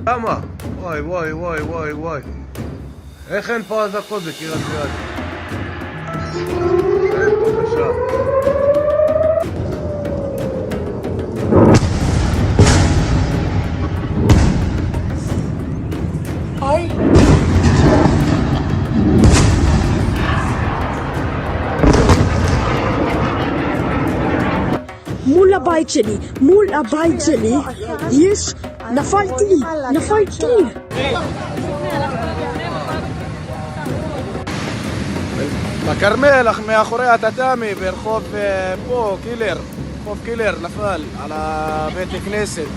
למה? וואי וואי וואי וואי וואי. איך אין פה אזעקות בקריית גת? אין, בבקשה. מול הבית שלי, מול הבית שלי, יש, נפל טיל. בכרמל, מאחורי הטאטאמי, ברחוב פה, קילר, רחוב קילר, נפל על הבית כנסת.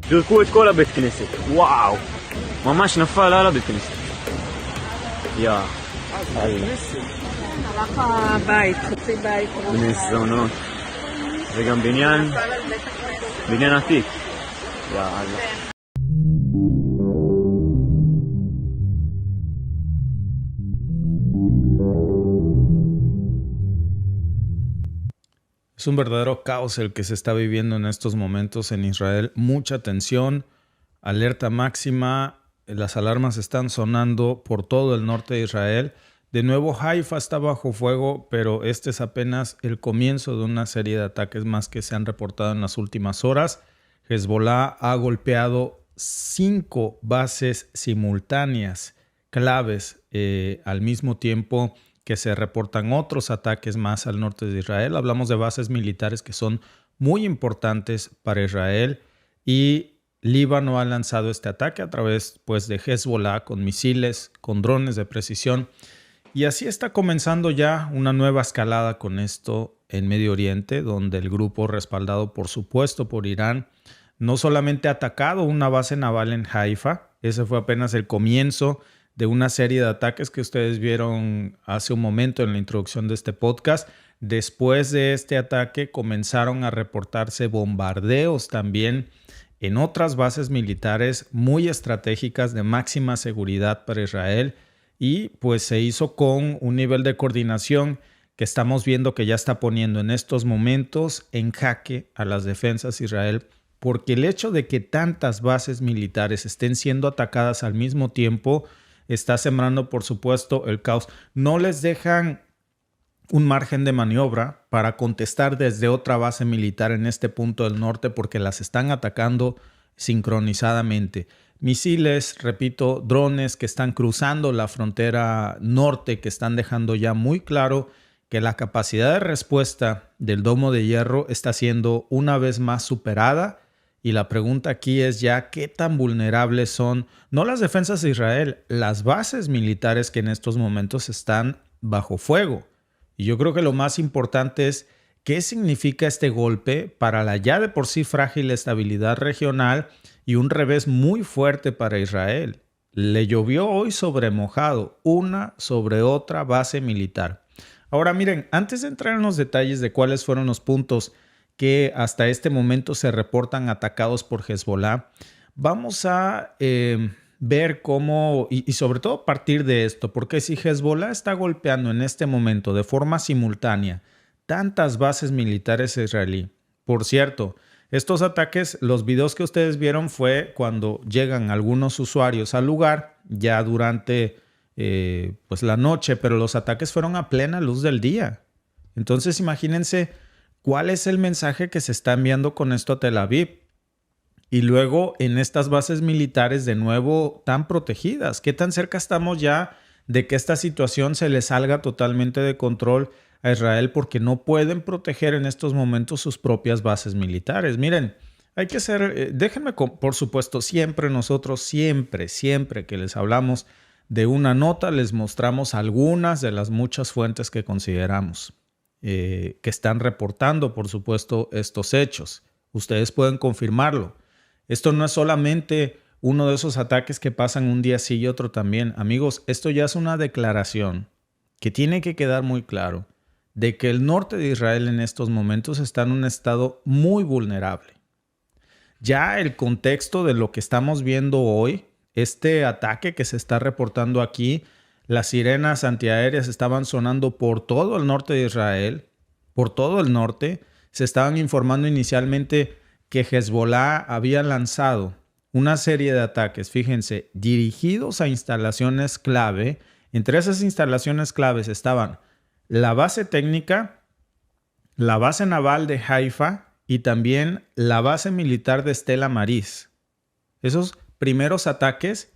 פירקו את כל הבית כנסת, וואו, ממש נפל על הבית כנסת. יא, הלך הבית, חצי בית. בני זונות. וגם בניין עתיק. יאללה. Es un verdadero caos el que se está viviendo en estos momentos en Israel. Mucha tensión, alerta máxima, las alarmas están sonando por todo el norte de Israel. De nuevo, Haifa está bajo fuego, pero este es apenas el comienzo de una serie de ataques más que se han reportado en las últimas horas. Hezbollah ha golpeado 5 bases simultáneas claves al mismo tiempo que se reportan otros ataques más al norte de Israel. Hablamos de bases militares que son muy importantes para Israel y Líbano ha lanzado este ataque a través de Hezbollah con misiles, con drones de precisión. Y así está comenzando ya una nueva escalada con esto en Medio Oriente, donde el grupo respaldado por supuesto por Irán no solamente ha atacado una base naval en Haifa, ese fue apenas el comienzo de una serie de ataques que ustedes vieron hace un momento en la introducción de este podcast. Después de este ataque comenzaron a reportarse bombardeos también en otras bases militares muy estratégicas de máxima seguridad para Israel y pues se hizo con un nivel de coordinación que estamos viendo que ya está poniendo en estos momentos en jaque a las defensas de Israel, porque el hecho de que tantas bases militares estén siendo atacadas al mismo tiempo está sembrando, por supuesto, el caos. No les dejan un margen de maniobra para contestar desde otra base militar en este punto del norte porque las están atacando sincronizadamente. Misiles, repito, drones que están cruzando la frontera norte, que están dejando ya muy claro que la capacidad de respuesta del domo de hierro está siendo una vez más superada. Y la pregunta aquí es ya qué tan vulnerables son, no las defensas de Israel, las bases militares que en estos momentos están bajo fuego. Y yo creo que lo más importante es qué significa este golpe para la ya de por sí frágil estabilidad regional y un revés muy fuerte para Israel. Le llovió hoy sobre mojado, una sobre otra base militar. Ahora miren, antes de entrar en los detalles de cuáles fueron los puntos que hasta este momento se reportan atacados por Hezbollah, vamos a ver cómo, y sobre todo partir de esto, porque si Hezbollah está golpeando en este momento de forma simultánea tantas bases militares israelí, por cierto, estos ataques, los videos que ustedes vieron fue cuando llegan algunos usuarios al lugar, ya durante pues la noche, pero los ataques fueron a plena luz del día. Entonces imagínense ¿cuál es el mensaje que se está enviando con esto a Tel Aviv? Y luego en estas bases militares de nuevo tan protegidas. ¿Qué tan cerca estamos ya de que esta situación se le salga totalmente de control a Israel porque no pueden proteger en estos momentos sus propias bases militares? Miren, hay que ser, déjenme por supuesto, siempre que les hablamos de una nota, les mostramos algunas de las muchas fuentes que consideramos. Que están reportando, por supuesto, estos hechos. Ustedes pueden confirmarlo. Esto no es solamente uno de esos ataques que pasan un día sí y otro también. Amigos, esto ya es una declaración que tiene que quedar muy claro de que el norte de Israel en estos momentos está en un estado muy vulnerable. Ya el contexto de lo que estamos viendo hoy, este ataque que se está reportando aquí, las sirenas antiaéreas estaban sonando por todo el norte de Israel, por todo el norte. Se estaban informando inicialmente que Hezbollah había lanzado una serie de ataques, fíjense, dirigidos a instalaciones clave. Entre esas instalaciones claves estaban la base técnica, la base naval de Haifa y también la base militar de Stella Maris. Esos primeros ataques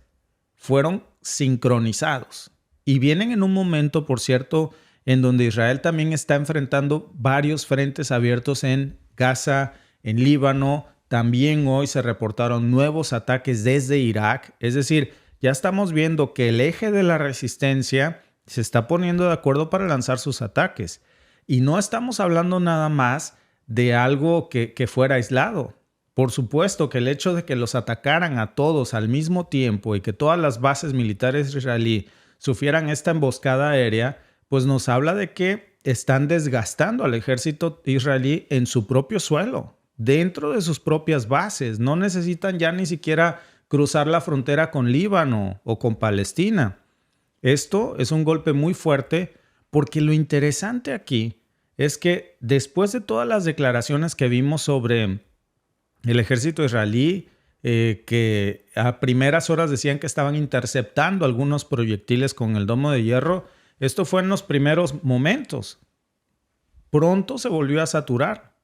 fueron sincronizados y vienen en un momento, por cierto, en donde Israel también está enfrentando varios frentes abiertos en Gaza, en Líbano. También hoy se reportaron nuevos ataques desde Irak. Es decir, ya estamos viendo que el eje de la resistencia se está poniendo de acuerdo para lanzar sus ataques. Y no estamos hablando nada más de algo que fuera aislado. Por supuesto que el hecho de que los atacaran a todos al mismo tiempo y que todas las bases militares israelíes sufrieran esta emboscada aérea, pues nos habla de que están desgastando al ejército israelí en su propio suelo, dentro de sus propias bases. No necesitan ya ni siquiera cruzar la frontera con Líbano o con Palestina. Esto es un golpe muy fuerte porque lo interesante aquí es que después de todas las declaraciones que vimos sobre el ejército israelí, que a primeras horas decían que estaban interceptando algunos proyectiles con el domo de hierro, esto fue en los primeros momentos. Pronto se volvió a saturar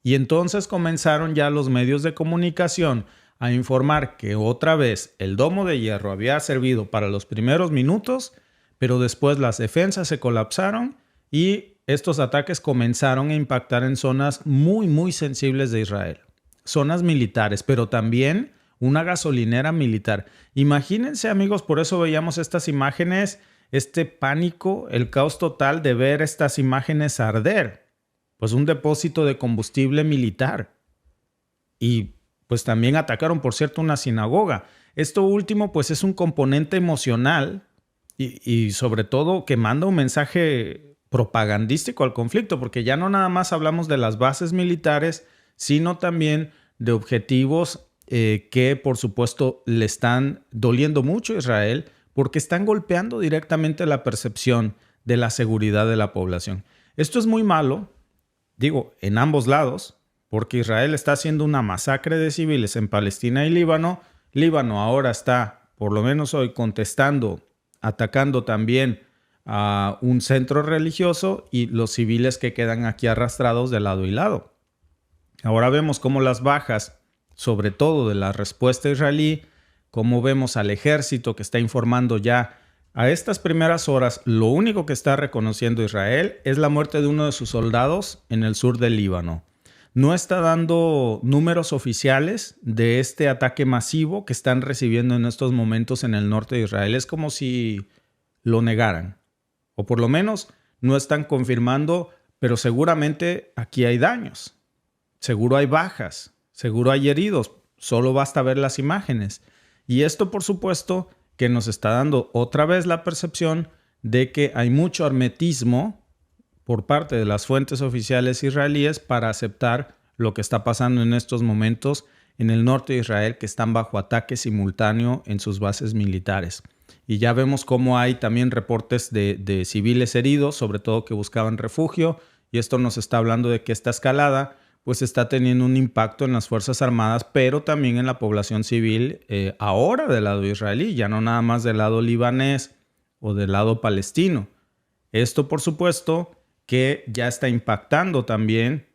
y entonces comenzaron ya los medios de comunicación a informar que otra vez el domo de hierro había servido para los primeros minutos, pero después las defensas se colapsaron y estos ataques comenzaron a impactar en zonas muy, muy sensibles de Israel. Zonas militares, pero también una gasolinera militar. Imagínense, amigos, por eso veíamos estas imágenes, este pánico, el caos total de ver estas imágenes arder. Pues un depósito de combustible militar. Y pues también atacaron, por cierto, una sinagoga. Esto último, pues es un componente emocional y sobre todo que manda un mensaje propagandístico al conflicto, porque ya no nada más hablamos de las bases militares, sino también de objetivos que, por supuesto, le están doliendo mucho a Israel, porque están golpeando directamente la percepción de la seguridad de la población. Esto es muy malo, digo, en ambos lados, porque Israel está haciendo una masacre de civiles en Palestina y Líbano. Líbano ahora está, por lo menos hoy, contestando, atacando también a un centro religioso y los civiles que quedan aquí arrastrados de lado y lado. Ahora vemos cómo las bajas, sobre todo de la respuesta israelí, cómo vemos al ejército que está informando ya a estas primeras horas. Lo único que está reconociendo Israel es la muerte de uno de sus soldados en el sur del Líbano. No está dando números oficiales de este ataque masivo que están recibiendo en estos momentos en el norte de Israel. Es como si lo negaran. O por lo menos no están confirmando, pero seguramente aquí hay daños. Seguro hay bajas. Seguro hay heridos. Solo basta ver las imágenes. Y esto, por supuesto, que nos está dando otra vez la percepción de que hay mucho hermetismo por parte de las fuentes oficiales israelíes para aceptar lo que está pasando en estos momentos en el norte de Israel, que están bajo ataque simultáneo en sus bases militares. Y ya vemos cómo hay también reportes de civiles heridos, sobre todo que buscaban refugio, y esto nos está hablando de que esta escalada pues está teniendo un impacto en las Fuerzas Armadas, pero también en la población civil ahora del lado israelí, ya no nada más del lado libanés o del lado palestino. Esto, por supuesto, que ya está impactando también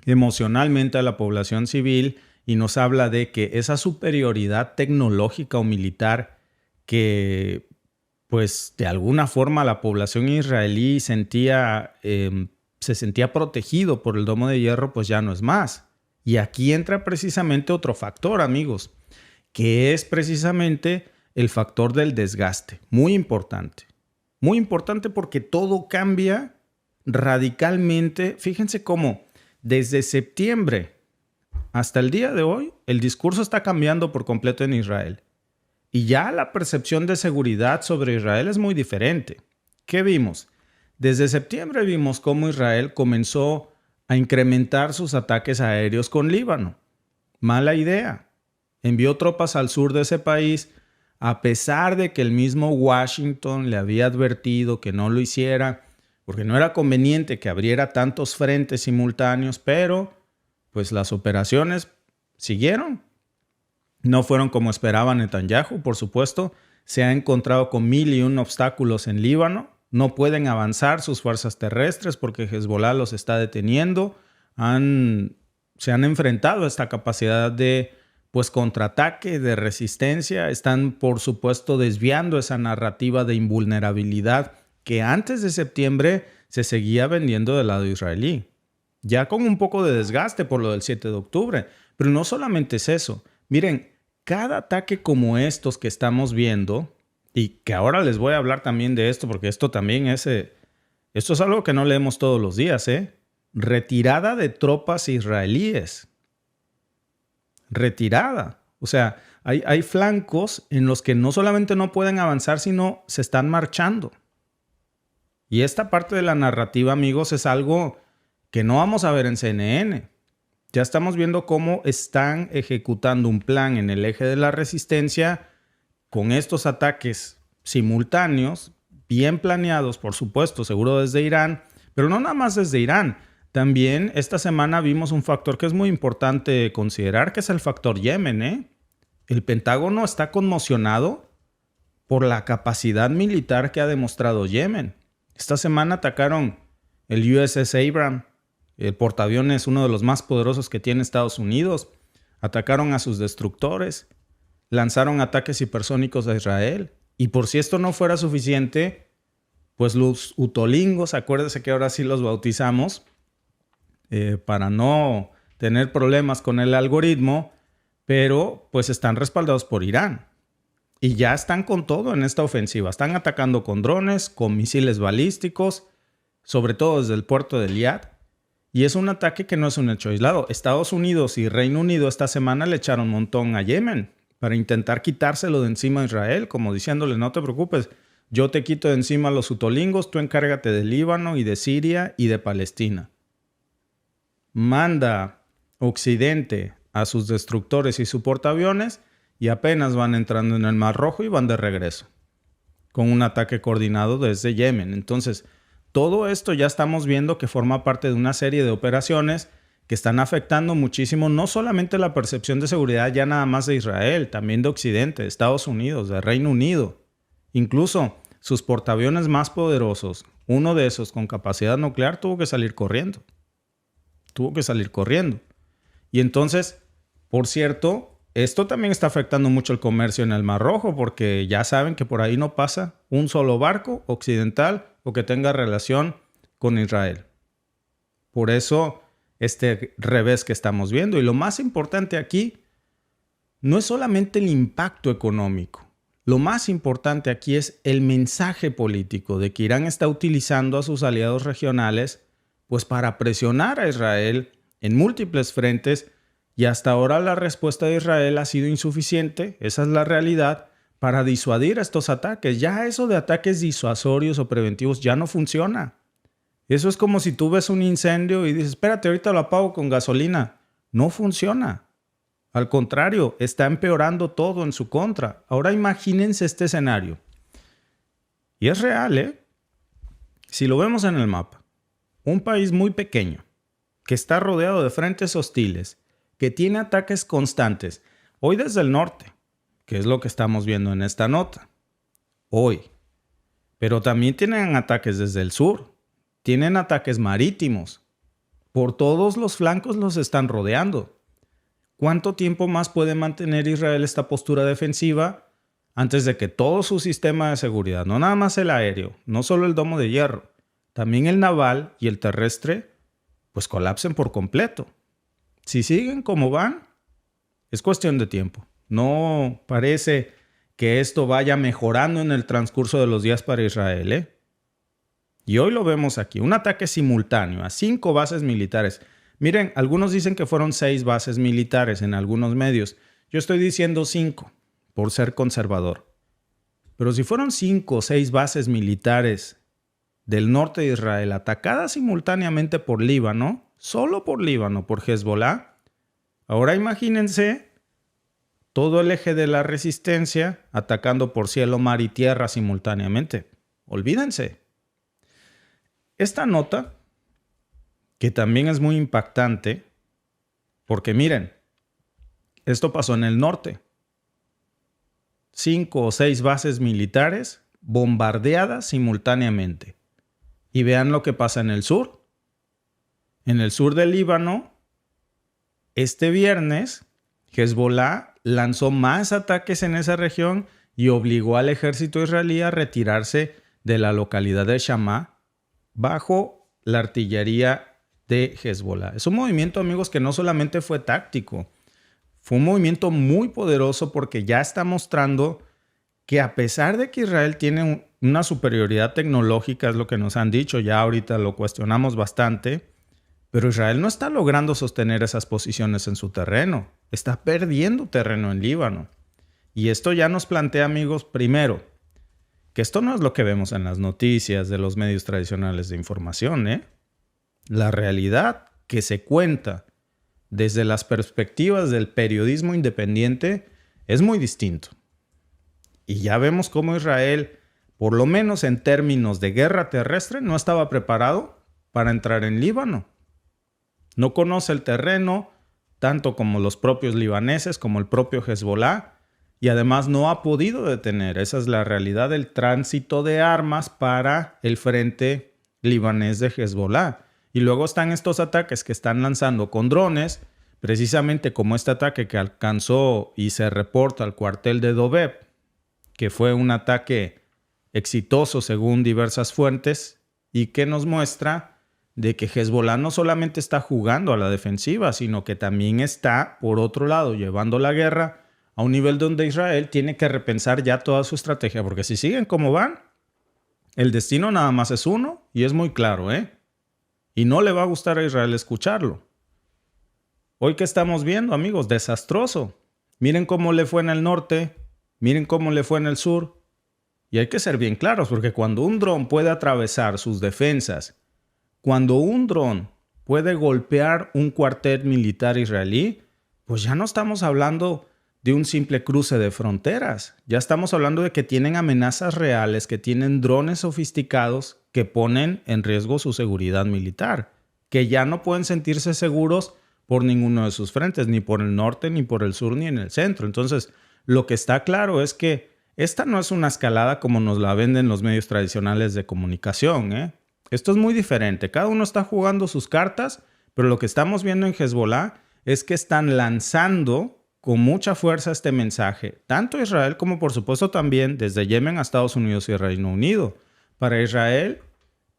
emocionalmente a la población civil y nos habla de que esa superioridad tecnológica o militar que, pues, de alguna forma la población israelí se sentía protegido por el domo de hierro, pues ya no es más. Y aquí entra precisamente otro factor, amigos, que es precisamente el factor del desgaste. Muy importante. Muy importante porque todo cambia radicalmente. Fíjense cómo desde septiembre hasta el día de hoy, el discurso está cambiando por completo en Israel. Y ya la percepción de seguridad sobre Israel es muy diferente. ¿Qué vimos? Desde septiembre vimos cómo Israel comenzó a incrementar sus ataques aéreos con Líbano. Mala idea. Envió tropas al sur de ese país a pesar de que el mismo Washington le había advertido que no lo hiciera porque no era conveniente que abriera tantos frentes simultáneos, pero pues las operaciones siguieron. No fueron como esperaba Netanyahu, por supuesto. Se ha encontrado con 1001 obstáculos en Líbano. No pueden avanzar sus fuerzas terrestres porque Hezbollah los está deteniendo. Se han enfrentado a esta capacidad de contraataque, de resistencia. Están, por supuesto, desviando esa narrativa de invulnerabilidad que antes de septiembre se seguía vendiendo del lado israelí. Ya con un poco de desgaste por lo del 7 de octubre. Pero no solamente es eso. Miren, cada ataque como estos que estamos viendo, y que ahora les voy a hablar también de esto, porque esto también esto es algo que no leemos todos los días, retirada de tropas israelíes. Retirada. O sea, hay flancos en los que no solamente no pueden avanzar, sino se están marchando. Y esta parte de la narrativa, amigos, es algo que no vamos a ver en CNN. Ya estamos viendo cómo están ejecutando un plan en el eje de la resistencia con estos ataques simultáneos, bien planeados, por supuesto, seguro desde Irán, pero no nada más desde Irán. También esta semana vimos un factor que es muy importante considerar, que es el factor Yemen. El Pentágono está conmocionado por la capacidad militar que ha demostrado Yemen. Esta semana atacaron el USS Abraham, el portaaviones, uno de los más poderosos que tiene Estados Unidos. Atacaron a sus destructores, lanzaron ataques hipersónicos a Israel. Y por si esto no fuera suficiente, pues los utolingos, acuérdense que ahora sí los bautizamos, para no tener problemas con el algoritmo, pero pues están respaldados por Irán. Y ya están con todo en esta ofensiva. Están atacando con drones, con misiles balísticos, sobre todo desde el puerto de Liad. Y es un ataque que no es un hecho aislado. Estados Unidos y Reino Unido esta semana le echaron un montón a Yemen para intentar quitárselo de encima a Israel, como diciéndole, no te preocupes, yo te quito de encima a los utolingos, tú encárgate de Líbano y de Siria y de Palestina. Manda Occidente a sus destructores y su portaaviones y apenas van entrando en el Mar Rojo y van de regreso con un ataque coordinado desde Yemen. Entonces, todo esto ya estamos viendo que forma parte de una serie de operaciones que están afectando muchísimo no solamente la percepción de seguridad ya nada más de Israel, también de Occidente, de Estados Unidos, de Reino Unido. Incluso sus portaaviones más poderosos, uno de esos con capacidad nuclear, tuvo que salir corriendo. Y entonces, por cierto, esto también está afectando mucho el comercio en el Mar Rojo, porque ya saben que por ahí no pasa un solo barco occidental o que tenga relación con Israel. Por eso, este revés que estamos viendo. Y lo más importante aquí no es solamente el impacto económico. Lo más importante aquí es el mensaje político de que Irán está utilizando a sus aliados regionales pues para presionar a Israel en múltiples frentes, y hasta ahora la respuesta de Israel ha sido insuficiente, esa es la realidad, para disuadir estos ataques. Ya eso de ataques disuasorios o preventivos ya no funciona. Eso es como si tú ves un incendio y dices, espérate, ahorita lo apago con gasolina. No funciona. Al contrario, está empeorando todo en su contra. Ahora imagínense este escenario. Y es real, Si lo vemos en el mapa, un país muy pequeño, que está rodeado de frentes hostiles, que tiene ataques constantes, hoy desde el norte, que es lo que estamos viendo en esta nota, hoy. Pero también tienen ataques desde el sur, tienen ataques marítimos. Por todos los flancos los están rodeando. ¿Cuánto tiempo más puede mantener Israel esta postura defensiva antes de que todo su sistema de seguridad, no nada más el aéreo, no solo el domo de hierro, también el naval y el terrestre, pues colapsen por completo? Si siguen como van, es cuestión de tiempo. No parece que esto vaya mejorando en el transcurso de los días para Israel, Y hoy lo vemos aquí, un ataque simultáneo a 5 bases militares. Miren, algunos dicen que fueron 6 bases militares en algunos medios. Yo estoy diciendo 5, por ser conservador. Pero si fueron 5 o 6 bases militares del norte de Israel atacadas simultáneamente por Líbano, solo por Líbano, por Hezbollah, ahora imagínense todo el eje de la resistencia atacando por cielo, mar y tierra simultáneamente. Olvídense. Esta nota, que también es muy impactante, Porque miren, esto pasó en el norte. 5 o 6 bases militares bombardeadas simultáneamente. Y vean lo que pasa en el sur. En el sur del Líbano, este viernes, Hezbollah lanzó más ataques en esa región y obligó al ejército israelí a retirarse de la localidad de Shammah bajo la artillería de Hezbollah. Es un movimiento, amigos, que no solamente fue táctico, fue un movimiento muy poderoso porque ya está mostrando que a pesar de que Israel tiene una superioridad tecnológica, es lo que nos han dicho, ya ahorita lo cuestionamos bastante, pero Israel no está logrando sostener esas posiciones en su terreno. Está perdiendo terreno en Líbano. Y esto ya nos plantea, amigos, primero, que esto no es lo que vemos en las noticias de los medios tradicionales de información, ¿eh? La realidad que se cuenta desde las perspectivas del periodismo independiente es muy distinto. Y ya vemos cómo Israel, por lo menos en términos de guerra terrestre, no estaba preparado para entrar en Líbano. No conoce el terreno, tanto como los propios libaneses, como el propio Hezbollah, y además no ha podido detener, esa es la realidad, del tránsito de armas para el frente libanés de Hezbollah. Y luego están estos ataques que están lanzando con drones, precisamente como este ataque que alcanzó y se reporta al cuartel de Dobev, que fue un ataque exitoso según diversas fuentes y que nos muestra de que Hezbollah no solamente está jugando a la defensiva, sino que también está, por otro lado, llevando la guerra a un nivel donde Israel tiene que repensar ya toda su estrategia, porque si siguen como van, el destino nada más es uno y es muy claro, ¿eh? Y no le va a gustar a Israel escucharlo. Hoy que estamos viendo, amigos, desastroso. Miren cómo le fue en el norte, miren cómo le fue en el sur. Y hay que ser bien claros, porque cuando un dron puede atravesar sus defensas, cuando un dron puede golpear un cuartel militar israelí, pues ya no estamos hablando de un simple cruce de fronteras. Ya estamos hablando de que tienen amenazas reales, que tienen drones sofisticados que ponen en riesgo su seguridad militar, que ya no pueden sentirse seguros por ninguno de sus frentes, ni por el norte, ni por el sur, ni en el centro. Entonces, lo que está claro es que esta no es una escalada como nos la venden los medios tradicionales de comunicación, ¿eh? Esto es muy diferente. Cada uno está jugando sus cartas, pero lo que estamos viendo en Hezbollah es que están lanzando con mucha fuerza este mensaje, tanto Israel como por supuesto también desde Yemen a Estados Unidos y Reino Unido. Para Israel,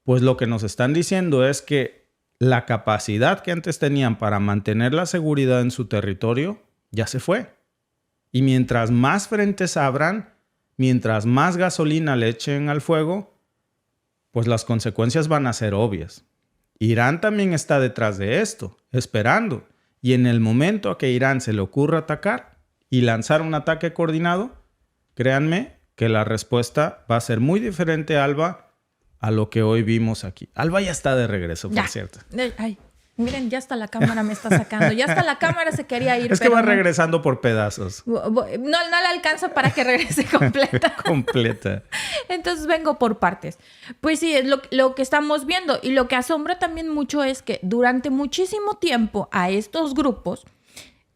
pues lo que nos están diciendo es que la capacidad que antes tenían para mantener la seguridad en su territorio ya se fue. Y mientras más frentes abran, mientras más gasolina le echen al fuego, pues las consecuencias van a ser obvias. Irán también está detrás de esto, esperando. Y en el momento a que Irán se le ocurra atacar y lanzar un ataque coordinado, créanme que la respuesta va a ser muy diferente, Alba, a lo que hoy vimos aquí. Alba ya está de regreso, por cierto. Ay, miren, ya hasta la cámara me está sacando. Ya hasta la cámara se quería ir. Es que va regresando por pedazos. No le alcanza para que regrese completa. Completa. Entonces vengo por partes. Pues sí, es lo que estamos viendo. Y lo que asombra también mucho es que durante muchísimo tiempo a estos grupos,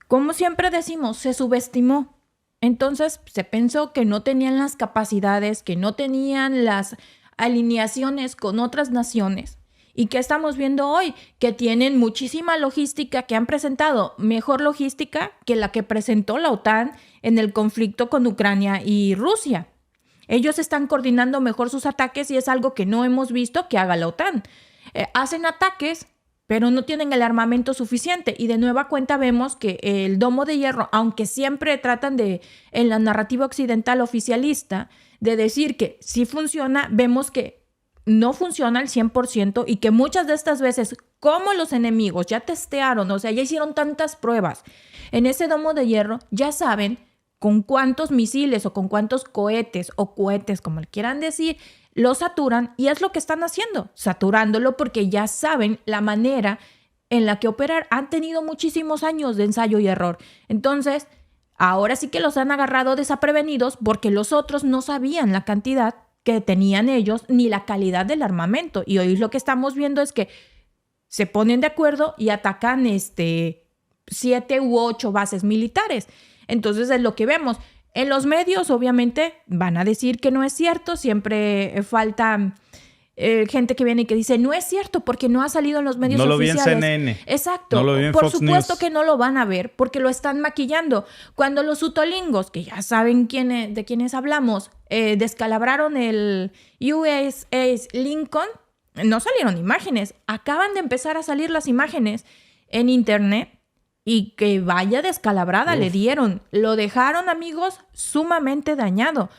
como siempre decimos, se subestimó. Entonces se pensó que no tenían las capacidades, que no tenían las alineaciones con otras naciones. ¿Y qué estamos viendo hoy? Que tienen muchísima logística, que han presentado mejor logística que la que presentó la OTAN en el conflicto con Ucrania y Rusia. Ellos están coordinando mejor sus ataques y es algo que no hemos visto que haga la OTAN. Hacen ataques, pero no tienen el armamento suficiente. Y de nueva cuenta vemos que el domo de hierro, aunque siempre tratan de, en la narrativa occidental oficialista, de decir que sí funciona, vemos que no funciona al 100% y que muchas de estas veces, como los enemigos ya testearon, o sea, ya hicieron tantas pruebas en ese domo de hierro, ya saben con cuántos misiles o con cuántos cohetes, como le quieran decir, lo saturan, y es lo que están haciendo, saturándolo porque ya saben la manera en la que operar. Han tenido muchísimos años de ensayo y error. Entonces, ahora sí que los han agarrado desaprevenidos porque los otros no sabían la cantidad que tenían ellos ni la calidad del armamento. Y hoy lo que estamos viendo es que se ponen de acuerdo y atacan 7 u 8 bases militares. Entonces es lo que vemos. En los medios, obviamente, van a decir que no es cierto. Siempre falta gente que viene y que dice, no es cierto porque no ha salido en los medios oficiales. No lo vi en CNN. Exacto. No lo vi en Por Fox supuesto News. que no lo van a ver porque lo están maquillando. Cuando los utolingos, que ya saben de quiénes hablamos, descalabraron el USS Lincoln, no salieron imágenes. Acaban de empezar a salir las imágenes en internet. Y que vaya descalabrada le dieron. Lo dejaron, amigos, sumamente dañado.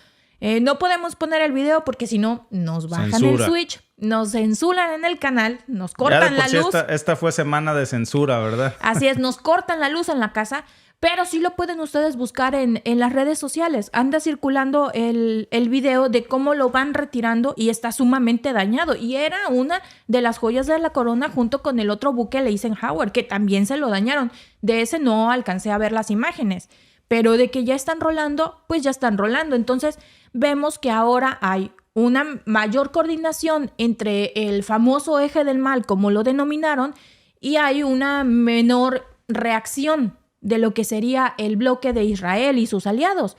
No podemos poner el video porque si no nos bajan Censura. el switch, nos censuran en el canal, nos cortan la luz. Esta fue semana de censura, ¿verdad? Así es, nos cortan la luz en la casa, pero sí lo pueden ustedes buscar en las redes sociales. Anda circulando el video de cómo lo van retirando y está sumamente dañado. Y era una de las joyas de la corona junto con el otro buque, el Eisenhower, que también se lo dañaron. De ese no alcancé a ver las imágenes, pero de que ya están rolando, pues ya están rolando. Entonces vemos que ahora hay una mayor coordinación entre el famoso eje del mal, como lo denominaron, y hay una menor reacción de lo que sería el bloque de Israel y sus aliados.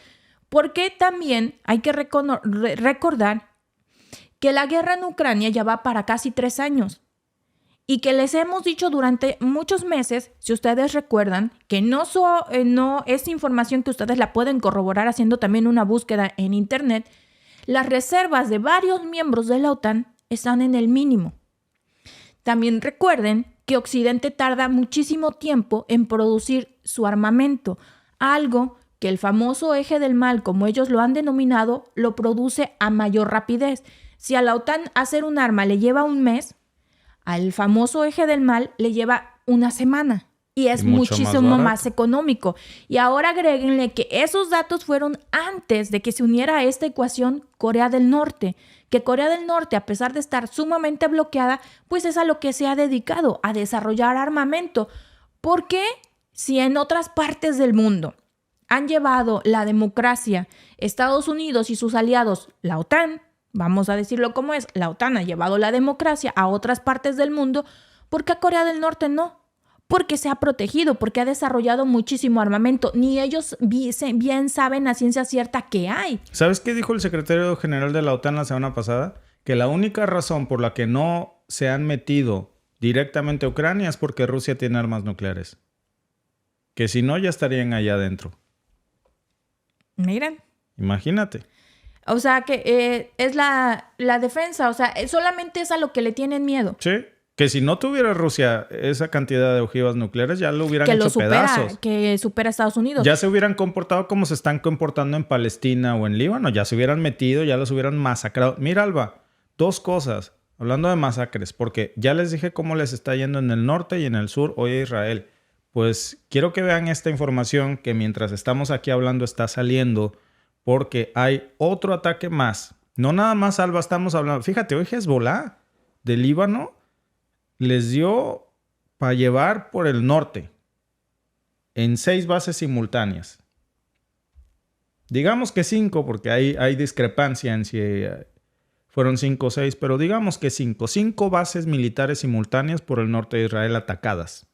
Porque también hay que recordar que la guerra en Ucrania ya va para casi 3 años. Y que les hemos dicho durante muchos meses, si ustedes recuerdan, que no es información que ustedes la pueden corroborar haciendo también una búsqueda en internet, las reservas de varios miembros de la OTAN están en el mínimo. También recuerden que Occidente tarda muchísimo tiempo en producir su armamento, algo que el famoso eje del mal, como ellos lo han denominado, lo produce a mayor rapidez. Si a la OTAN hacer un arma le lleva un mes, al famoso eje del mal le lleva una semana y es muchísimo más económico. Y ahora agréguenle que esos datos fueron antes de que se uniera a esta ecuación Corea del Norte, que Corea del Norte, a pesar de estar sumamente bloqueada, pues es a lo que se ha dedicado, a desarrollar armamento. Porque si en otras partes del mundo han llevado la democracia, Estados Unidos y sus aliados, la OTAN, vamos a decirlo como es, la OTAN ha llevado la democracia a otras partes del mundo, ¿por qué a Corea del Norte no? Porque se ha protegido, porque ha desarrollado muchísimo armamento. Ni ellos bien saben a ciencia cierta que hay. ¿Sabes qué dijo el secretario general de la OTAN la semana pasada? Que la única razón por la que no se han metido directamente a Ucrania es porque Rusia tiene armas nucleares. Que si no, ya estarían allá adentro. Miren. Imagínate. O sea, que es la defensa. O sea, solamente es a lo que le tienen miedo. Sí. Que si no tuviera Rusia esa cantidad de ojivas nucleares, ya lo hubieran hecho pedazos. Que supera a Estados Unidos. Ya se hubieran comportado como se están comportando en Palestina o en Líbano. Ya se hubieran metido, ya los hubieran masacrado. Mira, Alba, 2 cosas. Hablando de masacres, porque ya les dije cómo les está yendo en el norte y en el sur hoy a Israel. Pues quiero que vean esta información que mientras estamos aquí hablando está saliendo, porque hay otro ataque más. No nada más, Alba, estamos hablando. Fíjate, hoy Hezbollah de Líbano les dio para llevar por el norte en 6 bases simultáneas. Digamos que 5, porque hay discrepancia en si fueron 5 o 6, pero digamos que 5. 5 bases militares simultáneas por el norte de Israel atacadas.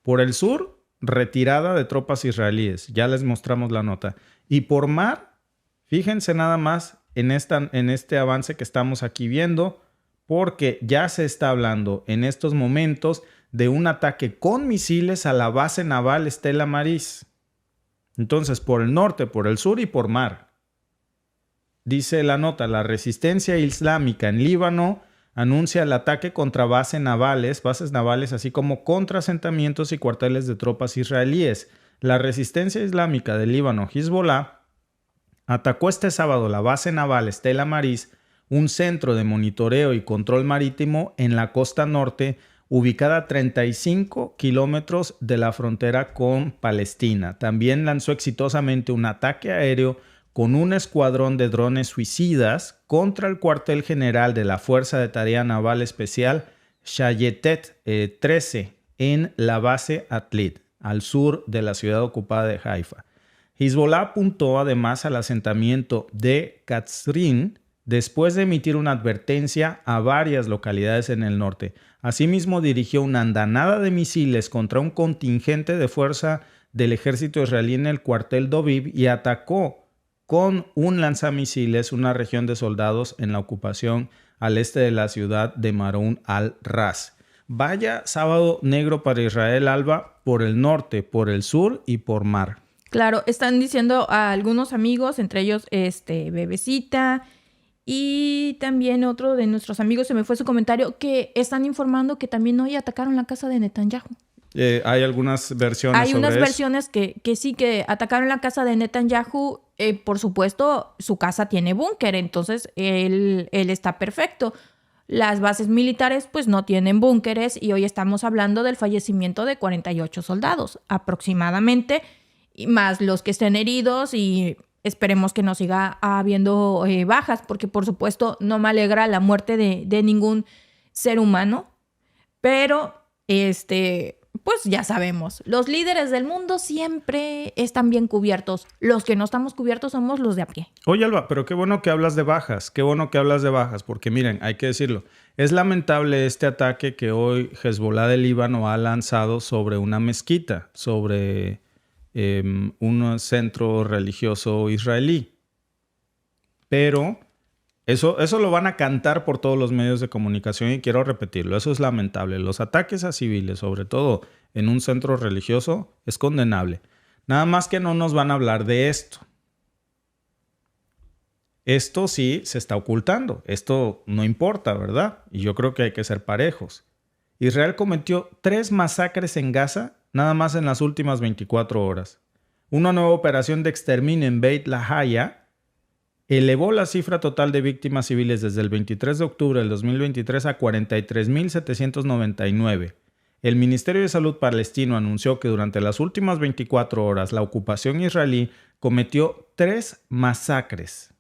Por el sur, retirada de tropas israelíes. Ya les mostramos la nota. Y por mar, fíjense nada más en este avance que estamos aquí viendo, porque ya se está hablando en estos momentos de un ataque con misiles a la base naval Stella Maris. Entonces, por el norte, por el sur y por mar. Dice la nota, la resistencia islámica en Líbano anuncia el ataque contra bases navales, así como contra asentamientos y cuarteles de tropas israelíes. La resistencia islámica del Líbano, Hezbollah, atacó este sábado la base naval Stella Maris, un centro de monitoreo y control marítimo en la costa norte, ubicada a 35 kilómetros de la frontera con Palestina. También lanzó exitosamente un ataque aéreo con un escuadrón de drones suicidas contra el cuartel general de la Fuerza de Tarea Naval Especial Shayetet 13 en la base Atlit, al sur de la ciudad ocupada de Haifa. Hezbollah apuntó además al asentamiento de Katzrin, después de emitir una advertencia a varias localidades en el norte. Asimismo, dirigió una andanada de misiles contra un contingente de fuerza del ejército israelí en el cuartel Doviv y atacó con un lanzamisiles una región de soldados en la ocupación al este de la ciudad de Maroun al-Ras. Vaya sábado negro para Israel, Alba, por el norte, por el sur y por mar. Claro, están diciendo a algunos amigos, entre ellos Bebecita y también otro de nuestros amigos, se me fue su comentario, que están informando que también hoy atacaron la casa de Netanyahu. Hay algunas versiones Hay sobre unas eso. versiones que sí, que atacaron la casa de Netanyahu. Por supuesto, su casa tiene búnker, entonces él está perfecto. Las bases militares pues no tienen búnkeres y hoy estamos hablando del fallecimiento de 48 soldados aproximadamente, y más los que estén heridos, y esperemos que no siga habiendo bajas, porque por supuesto no me alegra la muerte de ningún ser humano, pero pues ya sabemos, los líderes del mundo siempre están bien cubiertos. Los que no estamos cubiertos somos los de a pie. Oye, Alba, pero qué bueno que hablas de bajas, porque miren, hay que decirlo, es lamentable este ataque que hoy Hezbollah del Líbano ha lanzado sobre una mezquita, sobre un centro religioso israelí. Pero eso lo van a cantar por todos los medios de comunicación y quiero repetirlo, eso es lamentable. Los ataques a civiles, sobre todo en un centro religioso, es condenable. Nada más que no nos van a hablar de esto. Esto sí se está ocultando, esto no importa, ¿verdad? Y yo creo que hay que ser parejos. Israel cometió 3 masacres en Gaza nada más en las últimas 24 horas. Una nueva operación de exterminio en Beit Lahaya elevó la cifra total de víctimas civiles desde el 23 de octubre del 2023 a 43.799. El Ministerio de Salud palestino anunció que durante las últimas 24 horas la ocupación israelí cometió 3 masacres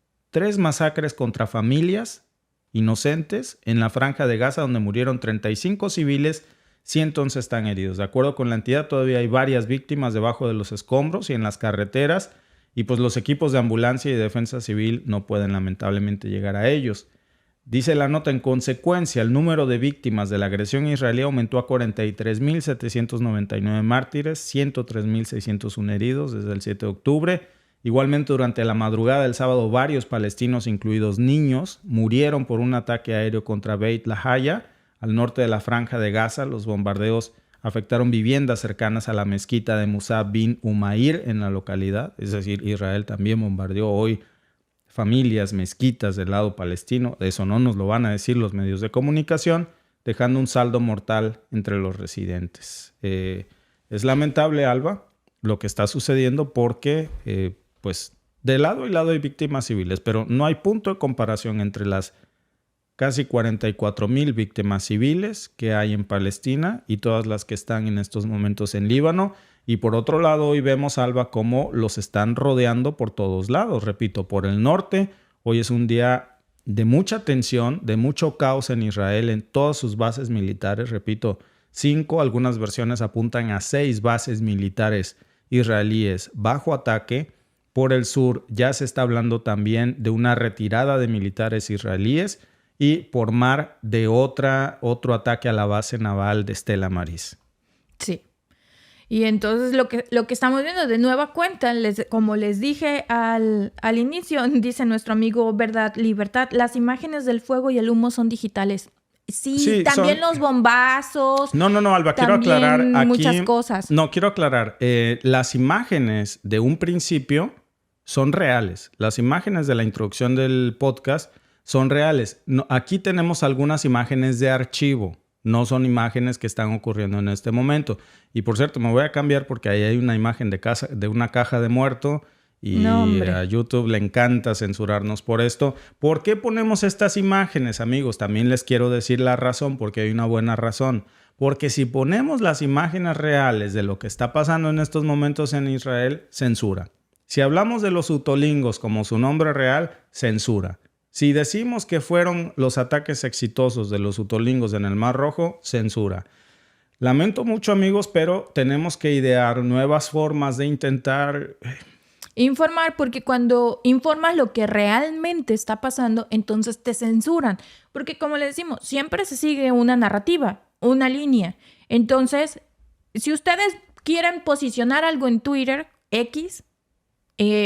contra familias inocentes en la franja de Gaza, donde murieron 35 civiles, 111 están heridos. De acuerdo con la entidad, todavía hay varias víctimas debajo de los escombros y en las carreteras, y pues los equipos de ambulancia y de defensa civil no pueden lamentablemente llegar a ellos. Dice la nota, en consecuencia, el número de víctimas de la agresión israelí aumentó a 43.799 mártires, 103.601 heridos desde el 7 de octubre. Igualmente, durante la madrugada del sábado, varios palestinos, incluidos niños, murieron por un ataque aéreo contra Beit Lahaya, al norte de la franja de Gaza. Los bombardeos afectaron viviendas cercanas a la mezquita de Musa bin Umair en la localidad. Es decir, Israel también bombardeó hoy familias, mezquitas del lado palestino. Eso no nos lo van a decir los medios de comunicación, dejando un saldo mortal entre los residentes. Es lamentable, Alba, lo que está sucediendo porque, pues, de lado y lado hay víctimas civiles, pero no hay punto de comparación entre las casi 44,000 víctimas civiles que hay en Palestina y todas las que están en estos momentos en Líbano. Y por otro lado, hoy vemos, Alba, cómo los están rodeando por todos lados. Repito, por el norte, hoy es un día de mucha tensión, de mucho caos en Israel, en todas sus bases militares. Repito, 5, algunas versiones apuntan a 6 bases militares israelíes bajo ataque. Por el sur ya se está hablando también de una retirada de militares israelíes y por mar de otro ataque a la base naval de Stella Maris. Sí. Y entonces lo que estamos viendo de nueva cuenta, como les dije al inicio, dice nuestro amigo Verdad Libertad, las imágenes del fuego y el humo son digitales. Sí, también los bombazos. No, Alba, quiero aclarar aquí muchas cosas. No, quiero aclarar. Las imágenes de un principio son reales. Las imágenes de la introducción del podcast son reales. No, aquí tenemos algunas imágenes de archivo. No son imágenes que están ocurriendo en este momento. Y por cierto, me voy a cambiar porque ahí hay una imagen de una caja de muerto. Y a YouTube le encanta censurarnos por esto. ¿Por qué ponemos estas imágenes, amigos? También les quiero decir la razón, porque hay una buena razón. Porque si ponemos las imágenes reales de lo que está pasando en estos momentos en Israel, censura. Si hablamos de los utolingos como su nombre real, censura. Si decimos que fueron los ataques exitosos de los utolingos en el Mar Rojo, censura. Lamento mucho, amigos, pero tenemos que idear nuevas formas de intentar Informar, porque cuando informas lo que realmente está pasando, entonces te censuran. Porque como le decimos, siempre se sigue una narrativa, una línea. Entonces, si ustedes quieren posicionar algo en Twitter, X,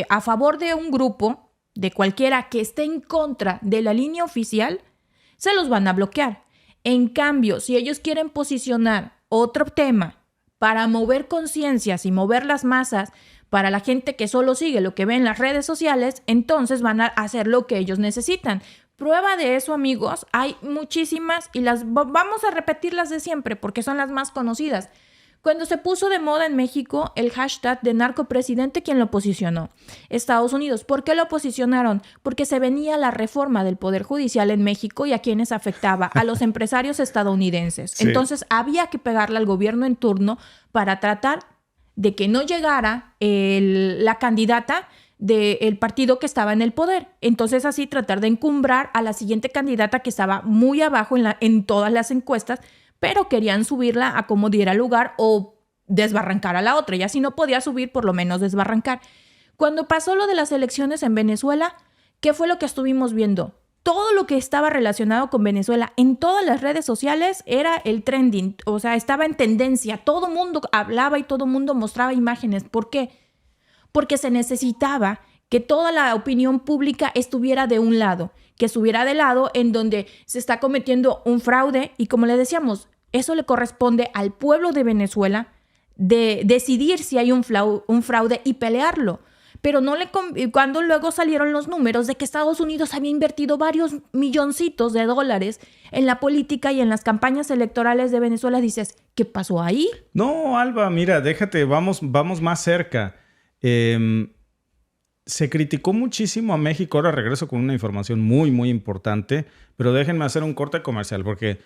a favor de un grupo, de cualquiera que esté en contra de la línea oficial, se los van a bloquear. En cambio, si ellos quieren posicionar otro tema para mover conciencias y mover las masas, para la gente que solo sigue lo que ve en las redes sociales, entonces van a hacer lo que ellos necesitan. Prueba de eso, amigos, hay muchísimas y vamos a repetirlas de siempre porque son las más conocidas. Cuando se puso de moda en México el hashtag de narcopresidente, ¿quién lo posicionó? Estados Unidos. ¿Por qué lo posicionaron? Porque se venía la reforma del Poder Judicial en México y a quienes afectaba, a los empresarios estadounidenses. Sí. Entonces había que pegarle al gobierno en turno para tratar de que no llegara la candidata del partido que estaba en el poder. Entonces así tratar de encumbrar a la siguiente candidata que estaba muy abajo en todas las encuestas, pero querían subirla a como diera lugar o desbarrancar a la otra. Ya si no podía subir, por lo menos desbarrancar. Cuando pasó lo de las elecciones en Venezuela, ¿qué fue lo que estuvimos viendo? Todo lo que estaba relacionado con Venezuela en todas las redes sociales era el trending, o sea, estaba en tendencia. Todo mundo hablaba y todo mundo mostraba imágenes. ¿Por qué? Porque se necesitaba que toda la opinión pública estuviera de un lado, que estuviera del lado en donde se está cometiendo un fraude y como le decíamos, eso le corresponde al pueblo de Venezuela de decidir si hay un fraude y pelearlo. Pero cuando luego salieron los números de que Estados Unidos había invertido varios milloncitos de dólares en la política y en las campañas electorales de Venezuela, dices, ¿qué pasó ahí? No, Alba, mira, déjate, vamos más cerca. Se criticó muchísimo a México. Ahora regreso con una información muy, muy importante, pero déjenme hacer un corte comercial porque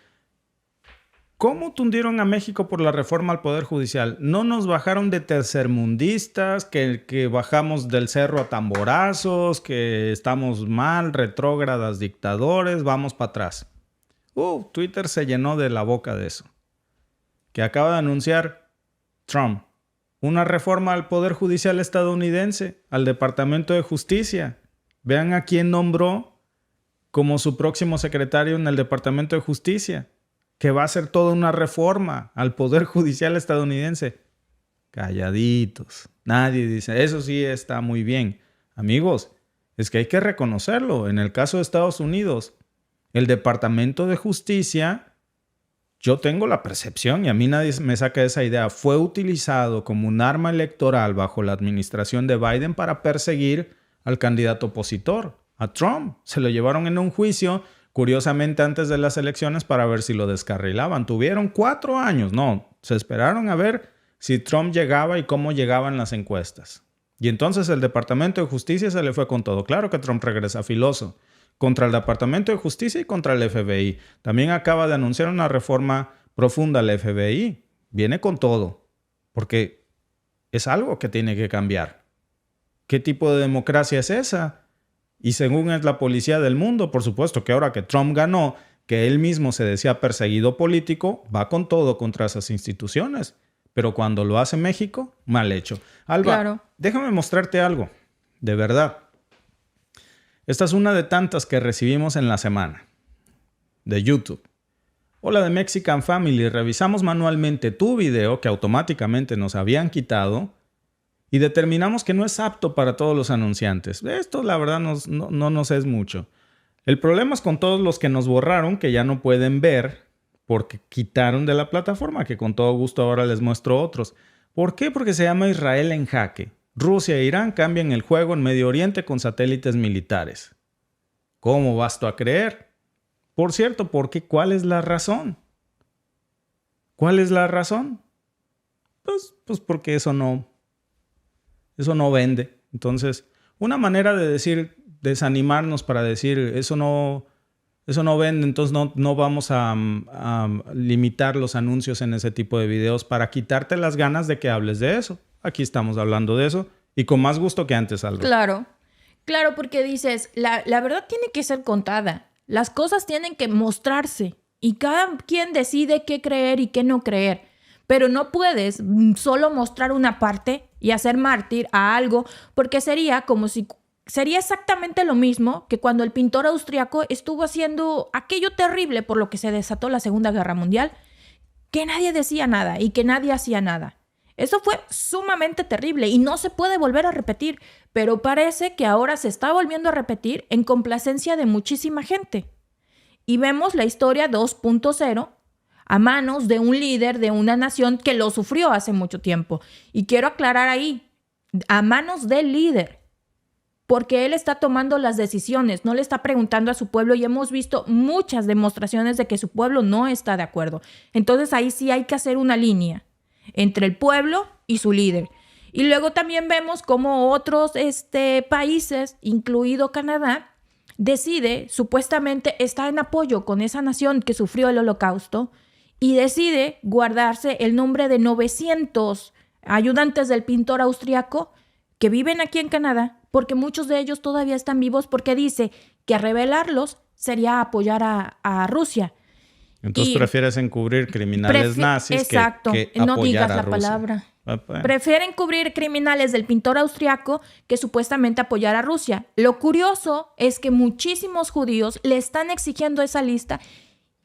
¿cómo tundieron a México por la reforma al Poder Judicial? No nos bajaron de tercermundistas, que bajamos del cerro a tamborazos, que estamos mal, retrógradas, dictadores, vamos para atrás. Twitter se llenó de la boca de eso. Que acaba de anunciar Trump una reforma al Poder Judicial estadounidense, al Departamento de Justicia. Vean a quién nombró como su próximo secretario en el Departamento de Justicia. Que va a hacer toda una reforma al Poder Judicial estadounidense. Calladitos. Nadie dice, eso sí está muy bien. Amigos, es que hay que reconocerlo. En el caso de Estados Unidos, el Departamento de Justicia, yo tengo la percepción, y a mí nadie me saca esa idea, fue utilizado como un arma electoral bajo la administración de Biden para perseguir al candidato opositor, a Trump. Se lo llevaron en un juicio curiosamente antes de las elecciones para ver si lo descarrilaban. Tuvieron 4 años. No, se esperaron a ver si Trump llegaba y cómo llegaban las encuestas. Y entonces el Departamento de Justicia se le fue con todo. Claro que Trump regresa filoso contra el Departamento de Justicia y contra el FBI. También acaba de anunciar una reforma profunda al FBI. Viene con todo, porque es algo que tiene que cambiar. ¿Qué tipo de democracia es esa? Y según es la policía del mundo, por supuesto que ahora que Trump ganó, que él mismo se decía perseguido político, va con todo contra esas instituciones. Pero cuando lo hace México, mal hecho. Alba, claro. Déjame mostrarte algo, de verdad. Esta es una de tantas que recibimos en la semana, de YouTube. Hola de Mexican Family, revisamos manualmente tu video que automáticamente nos habían quitado y determinamos que no es apto para todos los anunciantes. Esto la verdad no nos es mucho. El problema es con todos los que nos borraron, que ya no pueden ver porque quitaron de la plataforma, que con todo gusto ahora les muestro otros. ¿Por qué? Porque se llama Israel en jaque. Rusia e Irán cambian el juego en Medio Oriente con satélites militares. ¿Cómo vas tú a creer? Por cierto, ¿por qué? ¿Cuál es la razón? ¿Cuál es la razón? Pues porque eso no vende. Entonces, una manera de decir, desanimarnos para decir eso no vende, entonces no vamos a limitar los anuncios en ese tipo de videos para quitarte las ganas de que hables de eso. Aquí estamos hablando de eso y con más gusto que antes, Alba. Claro, porque dices, la verdad tiene que ser contada. Las cosas tienen que mostrarse y cada quien decide qué creer y qué no creer. Pero no puedes solo mostrar una parte y hacer mártir a algo, porque sería exactamente lo mismo que cuando el pintor austriaco estuvo haciendo aquello terrible por lo que se desató la Segunda Guerra Mundial, que nadie decía nada y que nadie hacía nada. Eso fue sumamente terrible y no se puede volver a repetir, pero parece que ahora se está volviendo a repetir en complacencia de muchísima gente. Y vemos la historia 2.0 a manos de un líder de una nación que lo sufrió hace mucho tiempo. Y quiero aclarar ahí, a manos del líder, porque él está tomando las decisiones, no le está preguntando a su pueblo y hemos visto muchas demostraciones de que su pueblo no está de acuerdo. Entonces ahí sí hay que hacer una línea entre el pueblo y su líder. Y luego también vemos cómo otros países, incluido Canadá, decide, supuestamente está en apoyo con esa nación que sufrió el Holocausto y decide guardarse el nombre de 900 ayudantes del pintor austriaco que viven aquí en Canadá, porque muchos de ellos todavía están vivos, porque dice que revelarlos sería apoyar a Rusia. Entonces prefieres encubrir criminales nazis exacto, que apoyar no digas a la Rusia. palabra. Bueno. Prefieren cubrir criminales del pintor austriaco que supuestamente apoyar a Rusia. Lo curioso es que muchísimos judíos le están exigiendo esa lista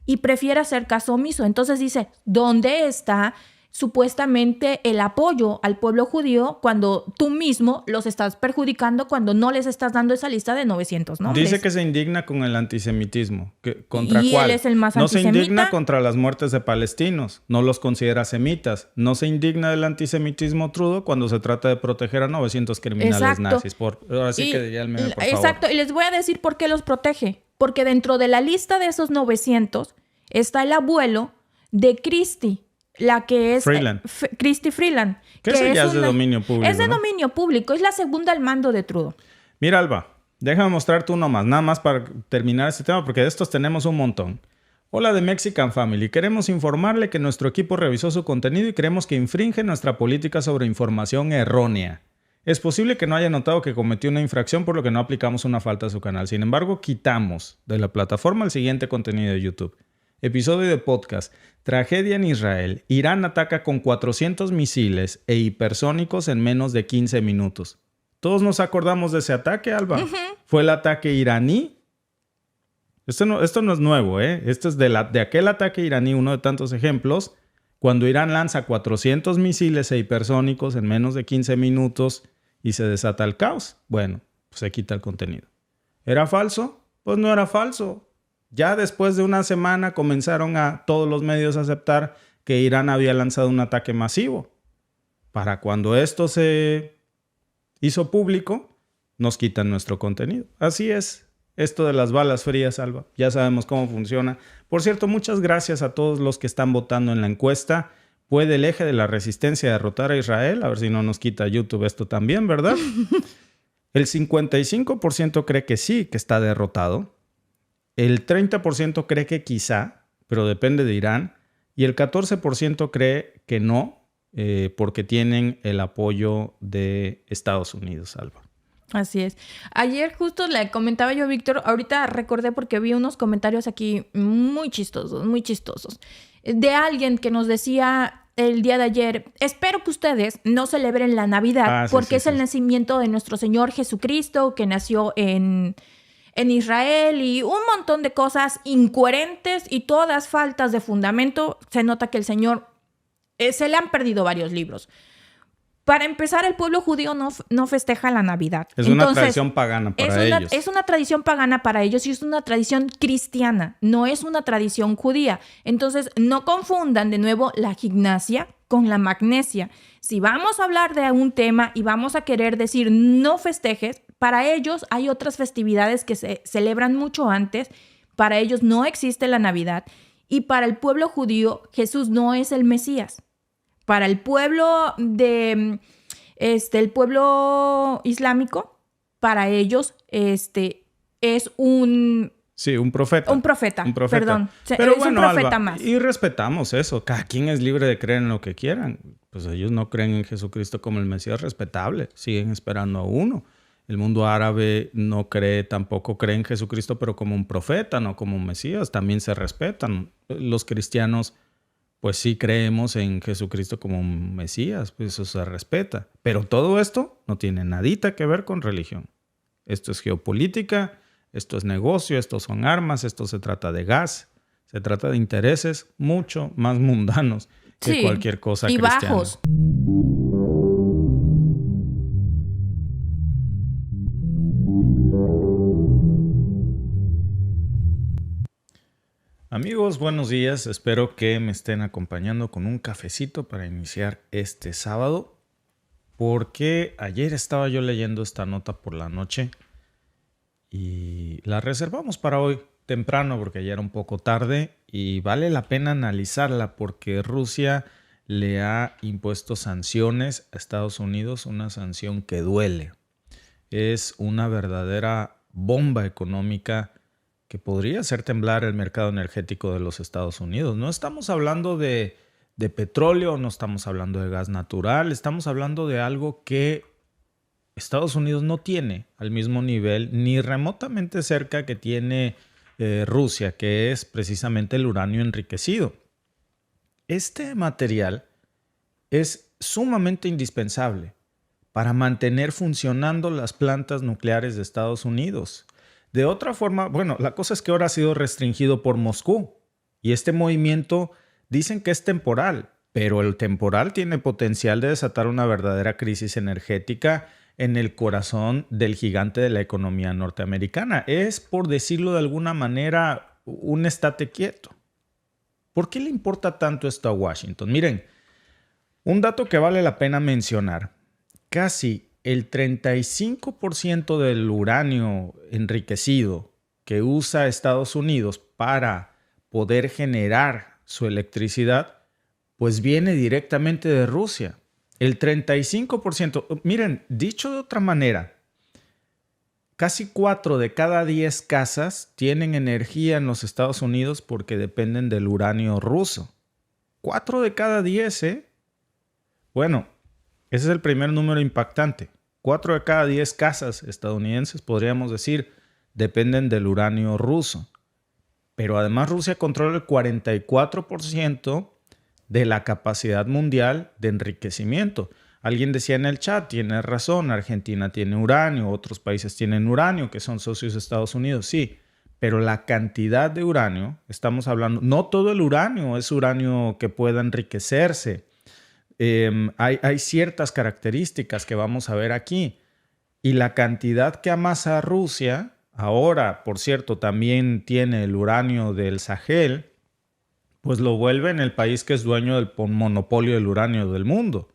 y prefiere hacer caso omiso. Entonces dice, ¿dónde está supuestamente el apoyo al pueblo judío cuando tú mismo los estás perjudicando, cuando no les estás dando esa lista de 900 nombres? Dice que se indigna con el antisemitismo. ¿Contra ¿Y cuál? él es el más no antisemita? se indigna contra las muertes de palestinos. No los considera semitas. No se indigna del antisemitismo Trudeau cuando se trata de proteger a 900 criminales Exacto. nazis. Ahora sí que diría el meme, por exacto. favor. Y les voy a decir por qué los protege. Porque dentro de la lista de esos 900 está el abuelo de Christie, la que es Freeland. Christie Freeland. Que ese ya es de dominio público, Es de ¿no? dominio público. Es la segunda al mando de Trudeau. Mira, Alba, déjame mostrarte uno más, nada más para terminar este tema, porque de estos tenemos un montón. Hola de Mexican Family. Queremos informarle que nuestro equipo revisó su contenido y creemos que infringe nuestra política sobre información errónea. Es posible que no haya notado que cometió una infracción, por lo que no aplicamos una falta a su canal. Sin embargo, quitamos de la plataforma el siguiente contenido de YouTube. Episodio de podcast. Tragedia en Israel. Irán ataca con 400 misiles e hipersónicos en menos de 15 minutos. Todos nos acordamos de ese ataque, Alba. Fue el ataque iraní. Esto no es nuevo, ¿eh? Esto es de aquel ataque iraní, uno de tantos ejemplos, cuando Irán lanza 400 misiles e hipersónicos en menos de 15 minutos y se desata el caos. Bueno, pues se quita el contenido. ¿Era falso? Pues no era falso. Ya después de una semana comenzaron a todos los medios a aceptar que Irán había lanzado un ataque masivo. Para cuando esto se hizo público, nos quitan nuestro contenido. Así es esto de las balas frías, Alba. Ya sabemos cómo funciona. Por cierto, muchas gracias a todos los que están votando en la encuesta. ¿Puede el eje de la resistencia derrotar a Israel? A ver si no nos quita YouTube esto también, ¿verdad? El 55% cree que sí, que está derrotado. El 30% cree que quizá, pero depende de Irán. Y el 14% cree que no, porque tienen el apoyo de Estados Unidos, Alba. Así es. Ayer justo le comentaba yo a Víctor, ahorita recordé porque vi unos comentarios aquí muy chistosos, de alguien que nos decía el día de ayer, espero que ustedes no celebren la Navidad porque es el nacimiento de nuestro Señor Jesucristo que nació en Israel y un montón de cosas incoherentes y todas faltas de fundamento. Se nota que el Señor se le han perdido varios libros. Para empezar, el pueblo judío no festeja la Navidad. Entonces, una tradición pagana para ellos. Es una tradición pagana para ellos y es una tradición cristiana, no es una tradición judía. Entonces, no confundan de nuevo la gimnasia con la magnesia. Si vamos a hablar de un tema y vamos a querer decir no festejes, para ellos hay otras festividades que se celebran mucho antes. Para ellos no existe la Navidad. Y para el pueblo judío, Jesús no es el Mesías. Para el pueblo el pueblo islámico, para ellos es un... Sí, un profeta. Un profeta. Perdón. Pero es bueno, un profeta Alba, más. y respetamos eso. Cada quien es libre de creer en lo que quieran. Pues ellos no creen en Jesucristo como el Mesías, respetable. Siguen esperando a uno. El mundo árabe tampoco cree en Jesucristo, pero como un profeta, no como un Mesías. También se respetan. Los cristianos pues sí creemos en Jesucristo como un Mesías, pues eso se respeta. Pero todo esto no tiene nadita que ver con religión. Esto es geopolítica, esto es negocio, esto son armas, esto se trata de gas, se trata de intereses mucho más mundanos que Sí, cualquier cosa y cristiana. bajos. Amigos, buenos días. Espero que me estén acompañando con un cafecito para iniciar este sábado, porque ayer estaba yo leyendo esta nota por la noche y la reservamos para hoy temprano porque ya era un poco tarde y vale la pena analizarla porque Rusia le ha impuesto sanciones a Estados Unidos, una sanción que duele. Es una verdadera bomba económica que podría hacer temblar el mercado energético de los Estados Unidos. No estamos hablando de petróleo, no estamos hablando de gas natural, estamos hablando de algo que Estados Unidos no tiene al mismo nivel ni remotamente cerca que tiene Rusia, que es precisamente el uranio enriquecido. Este material es sumamente indispensable para mantener funcionando las plantas nucleares de Estados Unidos. De otra forma, bueno, la cosa es que ahora ha sido restringido por Moscú y este movimiento dicen que es temporal, pero el temporal tiene potencial de desatar una verdadera crisis energética en el corazón del gigante de la economía norteamericana. Es, por decirlo de alguna manera, un estate quieto. ¿Por qué le importa tanto esto a Washington? Miren, un dato que vale la pena mencionar. Casi el 35% del uranio enriquecido que usa Estados Unidos para poder generar su electricidad, pues viene directamente de Rusia. El 35%. Miren, dicho de otra manera, casi 4 de cada 10 casas tienen energía en los Estados Unidos porque dependen del uranio ruso. 4 de cada 10, ¿eh? Bueno, ese es el primer número impactante. 4 de cada 10 casas estadounidenses, podríamos decir, dependen del uranio ruso. Pero además Rusia controla el 44% de la capacidad mundial de enriquecimiento. Alguien decía en el chat, tiene razón, Argentina tiene uranio, otros países tienen uranio que son socios de Estados Unidos, sí. Pero la cantidad de uranio, estamos hablando, no todo el uranio es uranio que pueda enriquecerse. Hay ciertas características que vamos a ver aquí. Y la cantidad que amasa Rusia, ahora, por cierto, también tiene el uranio del Sahel, pues lo vuelve en el país que es dueño del monopolio del uranio del mundo.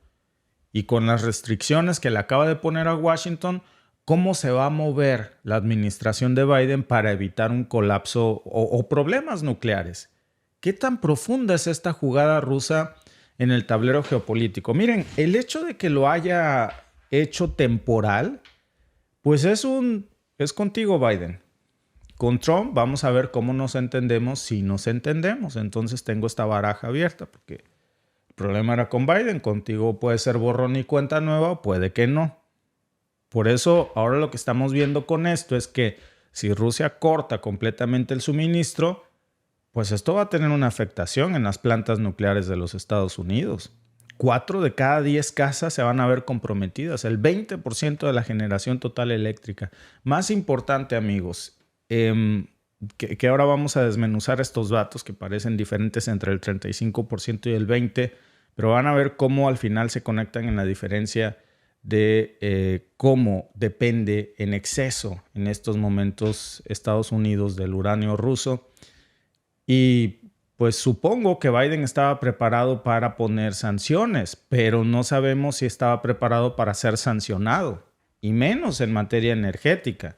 Y con las restricciones que le acaba de poner a Washington, ¿cómo se va a mover la administración de Biden para evitar un colapso o problemas nucleares? ¿Qué tan profunda es esta jugada rusa en el tablero geopolítico? Miren, el hecho de que lo haya hecho temporal, pues es contigo, Biden. Con Trump vamos a ver cómo nos entendemos, si nos entendemos. Entonces tengo esta baraja abierta, porque el problema era con Biden. Contigo puede ser borrón y cuenta nueva, puede que no. Por eso ahora lo que estamos viendo con esto es que si Rusia corta completamente el suministro, pues esto va a tener una afectación en las plantas nucleares de los Estados Unidos. 4 de cada 10 casas se van a ver comprometidas, el 20% de la generación total eléctrica. Más importante, amigos, que ahora vamos a desmenuzar estos datos que parecen diferentes entre el 35% y el 20%, pero van a ver cómo al final se conectan en la diferencia de cómo depende en exceso en estos momentos Estados Unidos del uranio ruso. Y pues supongo que Biden estaba preparado para poner sanciones, pero no sabemos si estaba preparado para ser sancionado, y menos en materia energética,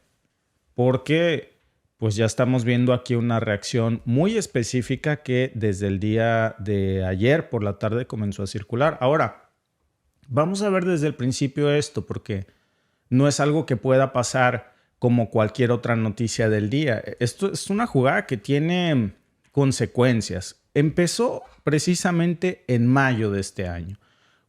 porque pues ya estamos viendo aquí una reacción muy específica que desde el día de ayer por la tarde comenzó a circular. Ahora, vamos a ver desde el principio esto, porque no es algo que pueda pasar como cualquier otra noticia del día. Esto es una jugada que tiene consecuencias. Empezó precisamente en mayo de este año,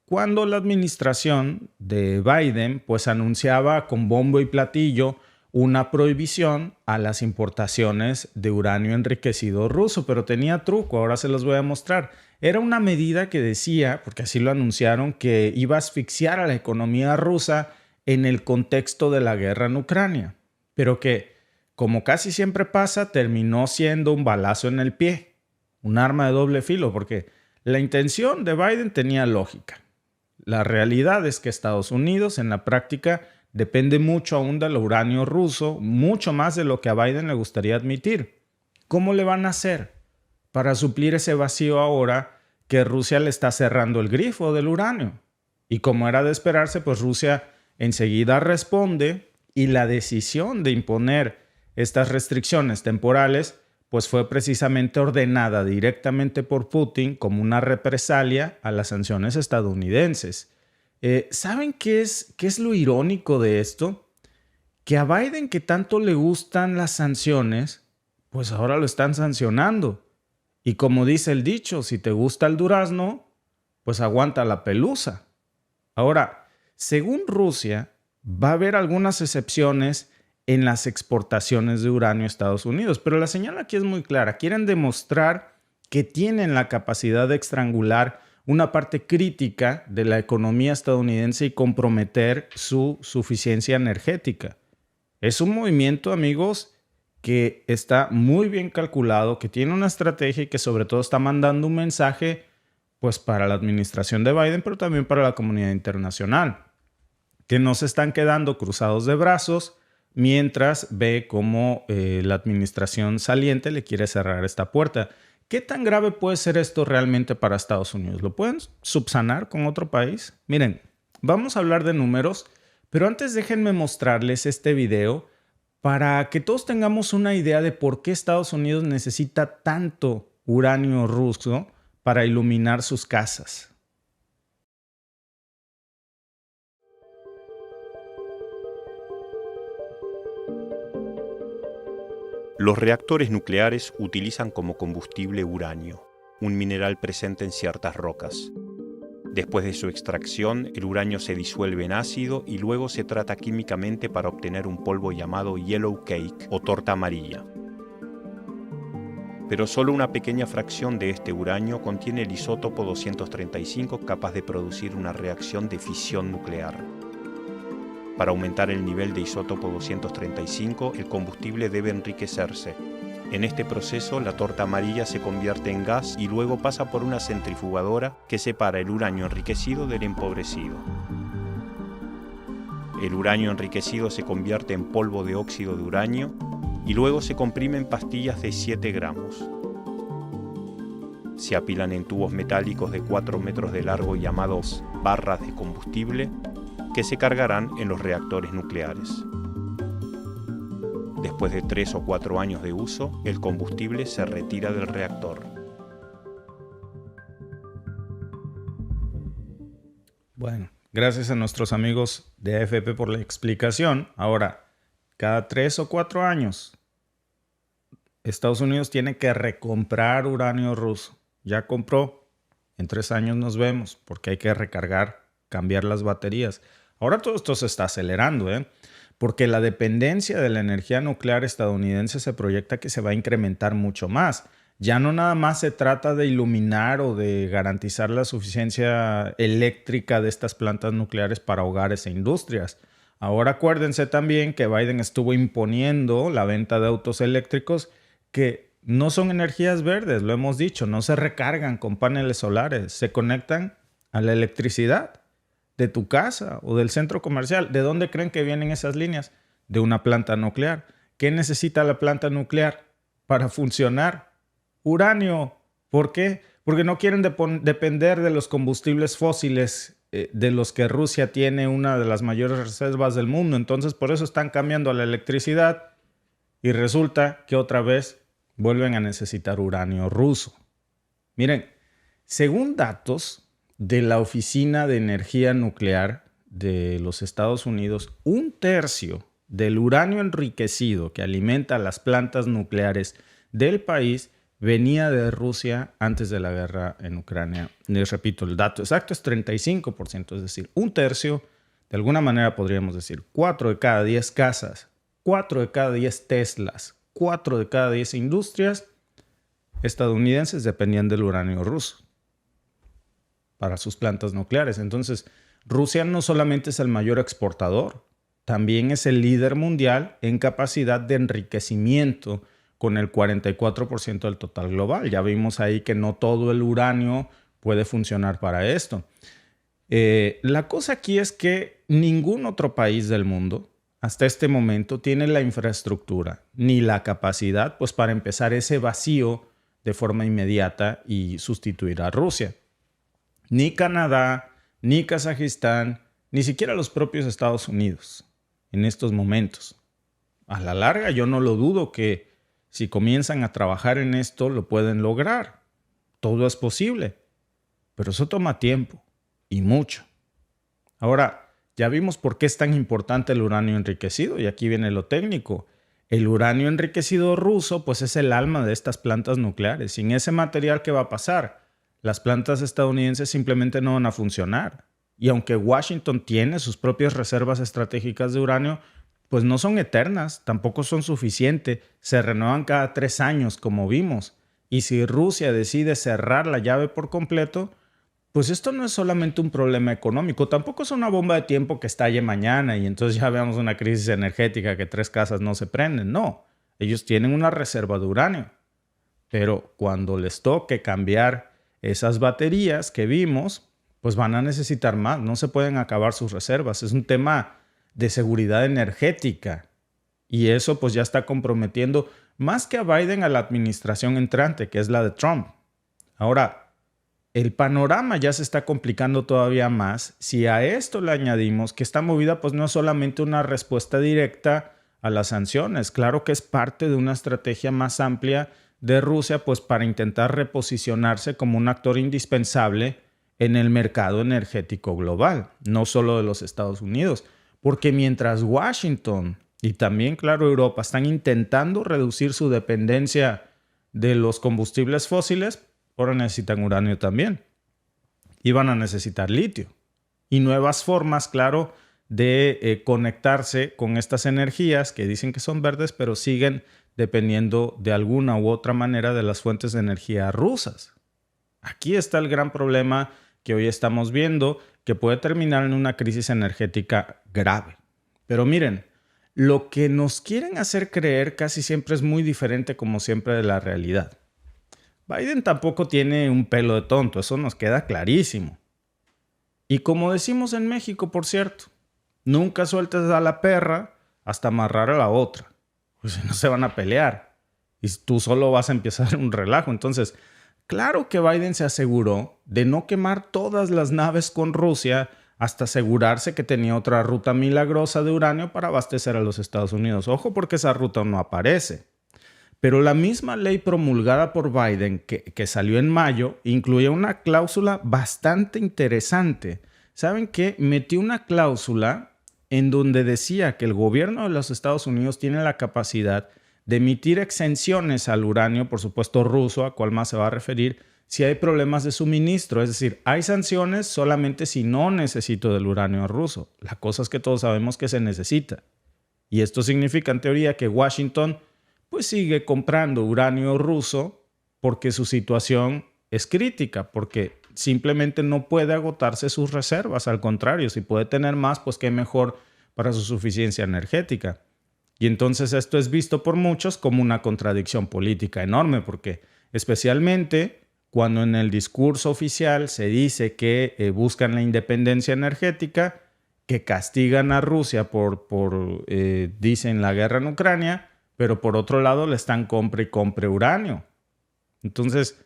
cuando la administración de Biden pues anunciaba con bombo y platillo una prohibición a las importaciones de uranio enriquecido ruso, pero tenía truco, ahora se los voy a mostrar. Era una medida que decía, porque así lo anunciaron, que iba a asfixiar a la economía rusa en el contexto de la guerra en Ucrania, pero que, como casi siempre pasa, terminó siendo un balazo en el pie, un arma de doble filo, porque la intención de Biden tenía lógica. La realidad es que Estados Unidos, en la práctica, depende mucho aún del uranio ruso, mucho más de lo que a Biden le gustaría admitir. ¿Cómo le van a hacer para suplir ese vacío ahora que Rusia le está cerrando el grifo del uranio? Y como era de esperarse, pues Rusia enseguida responde y la decisión de imponer estas restricciones temporales pues fue precisamente ordenada directamente por Putin como una represalia a las sanciones estadounidenses. ¿Saben qué es lo irónico de esto? Que a Biden, que tanto le gustan las sanciones, pues ahora lo están sancionando. Y como dice el dicho, si te gusta el durazno, pues aguanta la pelusa. Ahora, según Rusia, va a haber algunas excepciones en las exportaciones de uranio a Estados Unidos, pero la señal aquí es muy clara. Quieren demostrar que tienen la capacidad de estrangular una parte crítica de la economía estadounidense y comprometer su suficiencia energética. Es un movimiento, amigos, que está muy bien calculado, que tiene una estrategia y que sobre todo está mandando un mensaje pues para la administración de Biden, pero también para la comunidad internacional, que no se están quedando cruzados de brazos mientras ve cómo la administración saliente le quiere cerrar esta puerta. ¿Qué tan grave puede ser esto realmente para Estados Unidos? ¿Lo pueden subsanar con otro país? Miren, vamos a hablar de números, pero antes déjenme mostrarles este video para que todos tengamos una idea de por qué Estados Unidos necesita tanto uranio ruso para iluminar sus casas. Los reactores nucleares utilizan como combustible uranio, un mineral presente en ciertas rocas. Después de su extracción, el uranio se disuelve en ácido y luego se trata químicamente para obtener un polvo llamado yellow cake o torta amarilla. Pero solo una pequeña fracción de este uranio contiene el isótopo 235 capaz de producir una reacción de fisión nuclear. Para aumentar el nivel de isótopo 235, el combustible debe enriquecerse. En este proceso, la torta amarilla se convierte en gas y luego pasa por una centrifugadora que separa el uranio enriquecido del empobrecido. El uranio enriquecido se convierte en polvo de óxido de uranio y luego se comprime en pastillas de 7 gramos. Se apilan en tubos metálicos de 4 metros de largo llamados barras de combustible que se cargarán en los reactores nucleares. Después de 3 o 4 años de uso, el combustible se retira del reactor. Bueno, gracias a nuestros amigos de AFP por la explicación. Ahora, cada 3 o 4 años, Estados Unidos tiene que recomprar uranio ruso. Ya compró, en 3 años nos vemos, porque hay que recargar, cambiar las baterías. Ahora todo esto se está acelerando, porque la dependencia de la energía nuclear estadounidense se proyecta que se va a incrementar mucho más. Ya no nada más se trata de iluminar o de garantizar la suficiencia eléctrica de estas plantas nucleares para hogares e industrias. Ahora acuérdense también que Biden estuvo imponiendo la venta de autos eléctricos que no son energías verdes, lo hemos dicho, no se recargan con paneles solares, se conectan a la electricidad de tu casa o del centro comercial. ¿De dónde creen que vienen esas líneas? De una planta nuclear. ¿Qué necesita la planta nuclear para funcionar? Uranio. ¿Por qué? Porque no quieren depender de los combustibles fósiles de los que Rusia tiene una de las mayores reservas del mundo. Entonces, por eso están cambiando a la electricidad y resulta que otra vez vuelven a necesitar uranio ruso. Miren, según datos de la Oficina de Energía Nuclear de los Estados Unidos, 1/3 del uranio enriquecido que alimenta las plantas nucleares del país venía de Rusia antes de la guerra en Ucrania. Les repito, el dato exacto es 35%, es decir, 1/3, de alguna manera podríamos decir 4 de cada 10 casas, 4 de cada 10 Teslas, 4 de cada 10 industrias estadounidenses dependían del uranio ruso para sus plantas nucleares. Entonces, Rusia no solamente es el mayor exportador, también es el líder mundial en capacidad de enriquecimiento con el 44% del total global. Ya vimos ahí que no todo el uranio puede funcionar para esto. La cosa aquí es que ningún otro país del mundo hasta este momento tiene la infraestructura ni la capacidad pues, para empezar ese vacío de forma inmediata y sustituir a Rusia. Ni Canadá, ni Kazajistán, ni siquiera los propios Estados Unidos en estos momentos. A la larga yo no lo dudo que si comienzan a trabajar en esto lo pueden lograr. Todo es posible, pero eso toma tiempo y mucho. Ahora, ya vimos por qué es tan importante el uranio enriquecido y aquí viene lo técnico. El uranio enriquecido ruso pues es el alma de estas plantas nucleares. Sin ese material, ¿qué va a pasar? Las plantas estadounidenses simplemente no van a funcionar. Y aunque Washington tiene sus propias reservas estratégicas de uranio, pues no son eternas, tampoco son suficientes. Se renuevan cada 3 años, como vimos. Y si Rusia decide cerrar la llave por completo, pues esto no es solamente un problema económico, tampoco es una bomba de tiempo que estalle mañana y entonces ya veamos una crisis energética que 3 casas no se prenden. No, ellos tienen una reserva de uranio. Pero cuando les toque cambiar esas baterías que vimos, pues van a necesitar más, no se pueden acabar sus reservas. Es un tema de seguridad energética y eso pues ya está comprometiendo más que a Biden a la administración entrante, que es la de Trump. Ahora, el panorama ya se está complicando todavía más si a esto le añadimos que esta movida pues no es solamente una respuesta directa a las sanciones, claro que es parte de una estrategia más amplia de Rusia pues para intentar reposicionarse como un actor indispensable en el mercado energético global, no solo de los Estados Unidos, porque mientras Washington y también, claro, Europa están intentando reducir su dependencia de los combustibles fósiles, ahora necesitan uranio también y van a necesitar litio y nuevas formas, claro, de conectarse con estas energías que dicen que son verdes, pero siguen dependiendo de alguna u otra manera de las fuentes de energía rusas. Aquí está el gran problema que hoy estamos viendo, que puede terminar en una crisis energética grave. Pero miren, lo que nos quieren hacer creer casi siempre es muy diferente, como siempre, de la realidad. Biden tampoco tiene un pelo de tonto, eso nos queda clarísimo. Y como decimos en México, por cierto, nunca sueltes a la perra hasta amarrar a la otra. Pues si no se van a pelear y tú solo vas a empezar un relajo. Entonces, claro que Biden se aseguró de no quemar todas las naves con Rusia hasta asegurarse que tenía otra ruta milagrosa de uranio para abastecer a los Estados Unidos. Ojo, porque esa ruta no aparece. Pero la misma ley promulgada por Biden, que salió en mayo, incluía una cláusula bastante interesante. ¿Saben qué? Metió una cláusula en donde decía que el gobierno de los Estados Unidos tiene la capacidad de emitir exenciones al uranio, por supuesto ruso, a cuál más se va a referir, si hay problemas de suministro. Es decir, hay sanciones solamente si no necesito del uranio ruso. La cosa es que todos sabemos que se necesita. Y esto significa en teoría que Washington pues sigue comprando uranio ruso porque su situación es crítica, porque simplemente no puede agotarse sus reservas. Al contrario, si puede tener más, pues qué mejor para su suficiencia energética. Y entonces esto es visto por muchos como una contradicción política enorme, porque especialmente cuando en el discurso oficial se dice que buscan la independencia energética, que castigan a Rusia dicen, la guerra en Ucrania, pero por otro lado le están compre y compre uranio. Entonces,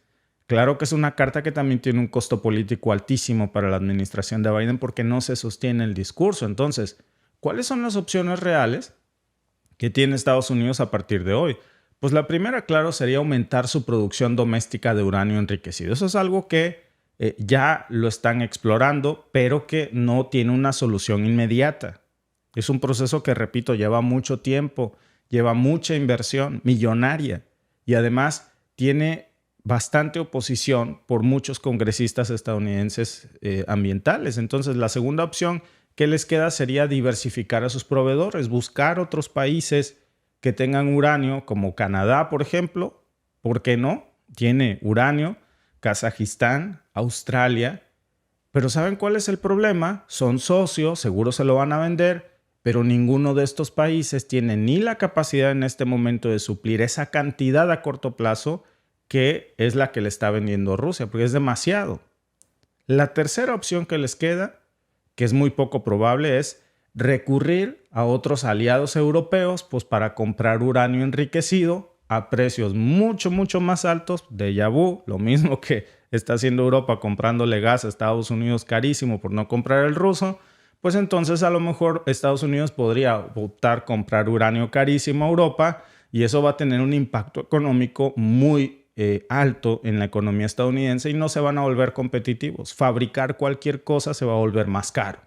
claro que es una carta que también tiene un costo político altísimo para la administración de Biden porque no se sostiene el discurso. Entonces, ¿cuáles son las opciones reales que tiene Estados Unidos a partir de hoy? Pues la primera, claro, sería aumentar su producción doméstica de uranio enriquecido. Eso es algo que ya lo están explorando, pero que no tiene una solución inmediata. Es un proceso que, repito, lleva mucho tiempo, lleva mucha inversión millonaria y además tiene bastante oposición por muchos congresistas estadounidenses ambientales. Entonces, la segunda opción ¿qué les queda? Sería diversificar a sus proveedores, buscar otros países que tengan uranio, como Canadá, por ejemplo. ¿Por qué no? Tiene uranio, Kazajistán, Australia. Pero ¿saben cuál es el problema? Son socios, seguro se lo van a vender, pero ninguno de estos países tiene ni la capacidad en este momento de suplir esa cantidad a corto plazo que es la que le está vendiendo Rusia, porque es demasiado. La tercera opción que les queda, que es muy poco probable, es recurrir a otros aliados europeos pues, para comprar uranio enriquecido a precios mucho, mucho más altos. Déjà vu, lo mismo que está haciendo Europa comprándole gas a Estados Unidos carísimo por no comprar el ruso, pues entonces a lo mejor Estados Unidos podría optar comprar uranio carísimo a Europa y eso va a tener un impacto económico muy alto en la economía estadounidense y no se van a volver competitivos. Fabricar cualquier cosa se va a volver más caro.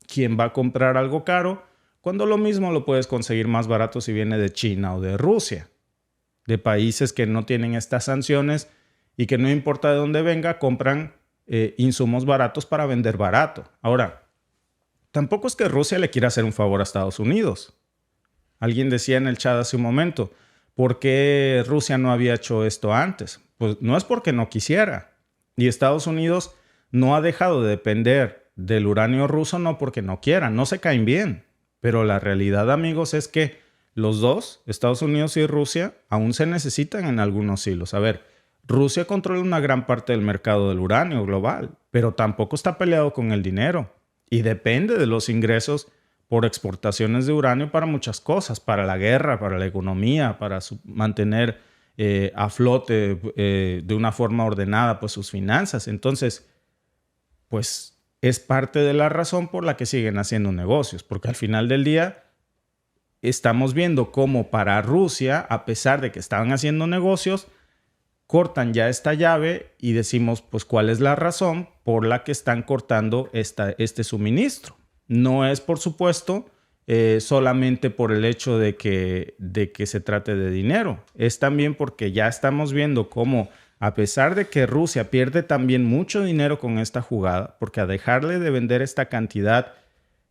¿Quién va a comprar algo caro cuando lo mismo lo puedes conseguir más barato si viene de China o de Rusia? De países que no tienen estas sanciones y que no importa de dónde venga, compran insumos baratos para vender barato. Ahora, tampoco es que Rusia le quiera hacer un favor a Estados Unidos. Alguien decía en el chat hace un momento, ¿por qué Rusia no había hecho esto antes? Pues no es porque no quisiera. Y Estados Unidos no ha dejado de depender del uranio ruso no porque no quieran, no se caen bien. Pero la realidad, amigos, es que los dos, Estados Unidos y Rusia, aún se necesitan en algunos hilos. A ver, Rusia controla una gran parte del mercado del uranio global, pero tampoco está peleado con el dinero y depende de los ingresos por exportaciones de uranio para muchas cosas, para la guerra, para la economía, para mantener a flote de una forma ordenada pues, sus finanzas. Entonces, pues es parte de la razón por la que siguen haciendo negocios, porque al final del día estamos viendo cómo para Rusia, a pesar de que estaban haciendo negocios, cortan ya esta llave y decimos, pues, ¿cuál es la razón por la que están cortando este suministro? No es, por supuesto, solamente por el hecho de que se trate de dinero. Es también porque ya estamos viendo cómo, a pesar de que Rusia pierde también mucho dinero con esta jugada, porque a dejarle de vender esta cantidad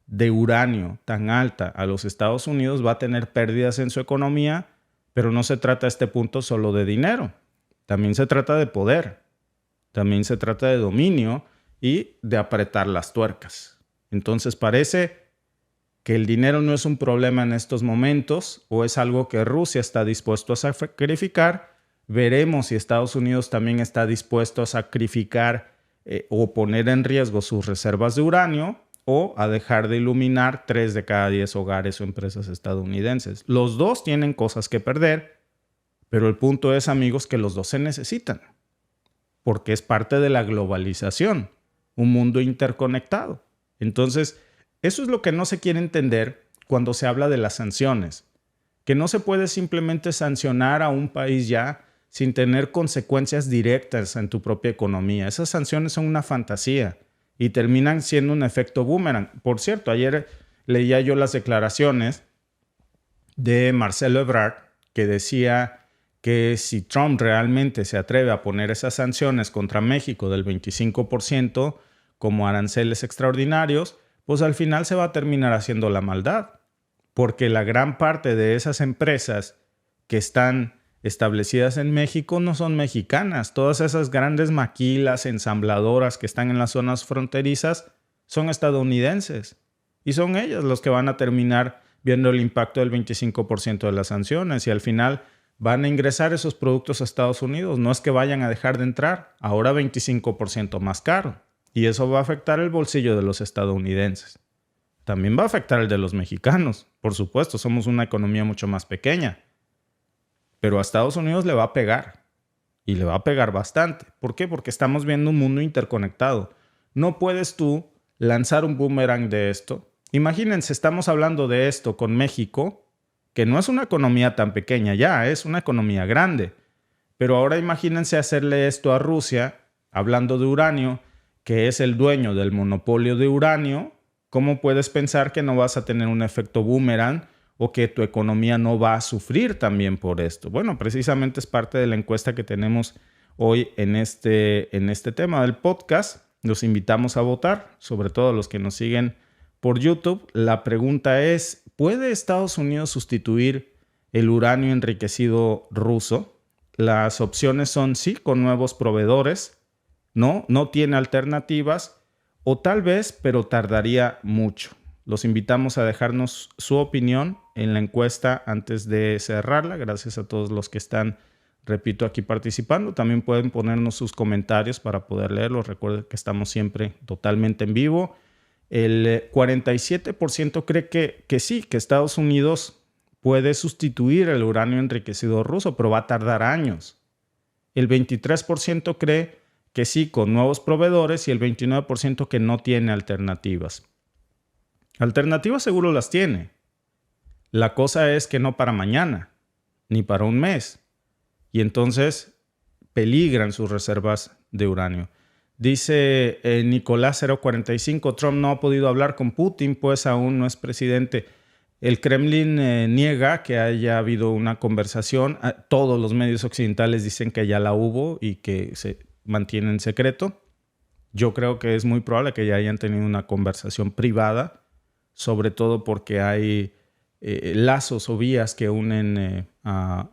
de uranio tan alta a los Estados Unidos va a tener pérdidas en su economía, pero no se trata a este punto solo de dinero. También se trata de poder, también se trata de dominio y de apretar las tuercas. Entonces parece que el dinero no es un problema en estos momentos o es algo que Rusia está dispuesto a sacrificar. Veremos si Estados Unidos también está dispuesto a sacrificar o poner en riesgo sus reservas de uranio o a dejar de iluminar 3 de cada 10 hogares o empresas estadounidenses. Los dos tienen cosas que perder, pero el punto es, amigos, que los dos se necesitan, porque es parte de la globalización, un mundo interconectado. Entonces, eso es lo que no se quiere entender cuando se habla de las sanciones, que no se puede simplemente sancionar a un país ya sin tener consecuencias directas en tu propia economía. Esas sanciones son una fantasía y terminan siendo un efecto boomerang. Por cierto, ayer leía yo las declaraciones de Marcelo Ebrard, que decía que si Trump realmente se atreve a poner esas sanciones contra México del 25% como aranceles extraordinarios, pues al final se va a terminar haciendo la maldad, porque la gran parte de esas empresas que están establecidas en México no son mexicanas. Todas esas grandes maquilas, ensambladoras que están en las zonas fronterizas son estadounidenses y son ellas los que van a terminar viendo el impacto del 25% de las sanciones y al final van a ingresar esos productos a Estados Unidos. No es que vayan a dejar de entrar, ahora 25% más caro. Y eso va a afectar el bolsillo de los estadounidenses. También va a afectar el de los mexicanos. Por supuesto, somos una economía mucho más pequeña. Pero a Estados Unidos le va a pegar. Y le va a pegar bastante. ¿Por qué? Porque estamos viendo un mundo interconectado. No puedes tú lanzar un boomerang de esto. Imagínense, estamos hablando de esto con México, que no es una economía tan pequeña ya, es una economía grande. Pero ahora imagínense hacerle esto a Rusia, hablando de uranio, que es el dueño del monopolio de uranio. ¿Cómo puedes pensar que no vas a tener un efecto boomerang o que tu economía no va a sufrir también por esto? Bueno, precisamente es parte de la encuesta que tenemos hoy en este tema del podcast. Los invitamos a votar, sobre todo los que nos siguen por YouTube. La pregunta es, ¿puede Estados Unidos sustituir el uranio enriquecido ruso? Las opciones son sí, con nuevos proveedores, no tiene alternativas, o tal vez, pero tardaría mucho. Los invitamos a dejarnos su opinión en la encuesta antes de cerrarla. Gracias a todos los que están, repito, aquí participando. También pueden ponernos sus comentarios para poder leerlos. Recuerden que estamos siempre totalmente en vivo. El 47% cree que sí, que Estados Unidos puede sustituir el uranio enriquecido ruso, pero va a tardar años. El 23% cree que sí, con nuevos proveedores, y el 29% que no tiene alternativas. Alternativas seguro las tiene. La cosa es que no para mañana, ni para un mes. Y entonces peligran sus reservas de uranio. Dice Nicolás 045, Trump no ha podido hablar con Putin, pues aún no es presidente. El Kremlin niega que haya habido una conversación. Todos los medios occidentales dicen que ya la hubo y que se mantiene en secreto. Yo creo que es muy probable que ya hayan tenido una conversación privada, sobre todo porque hay lazos o vías que unen a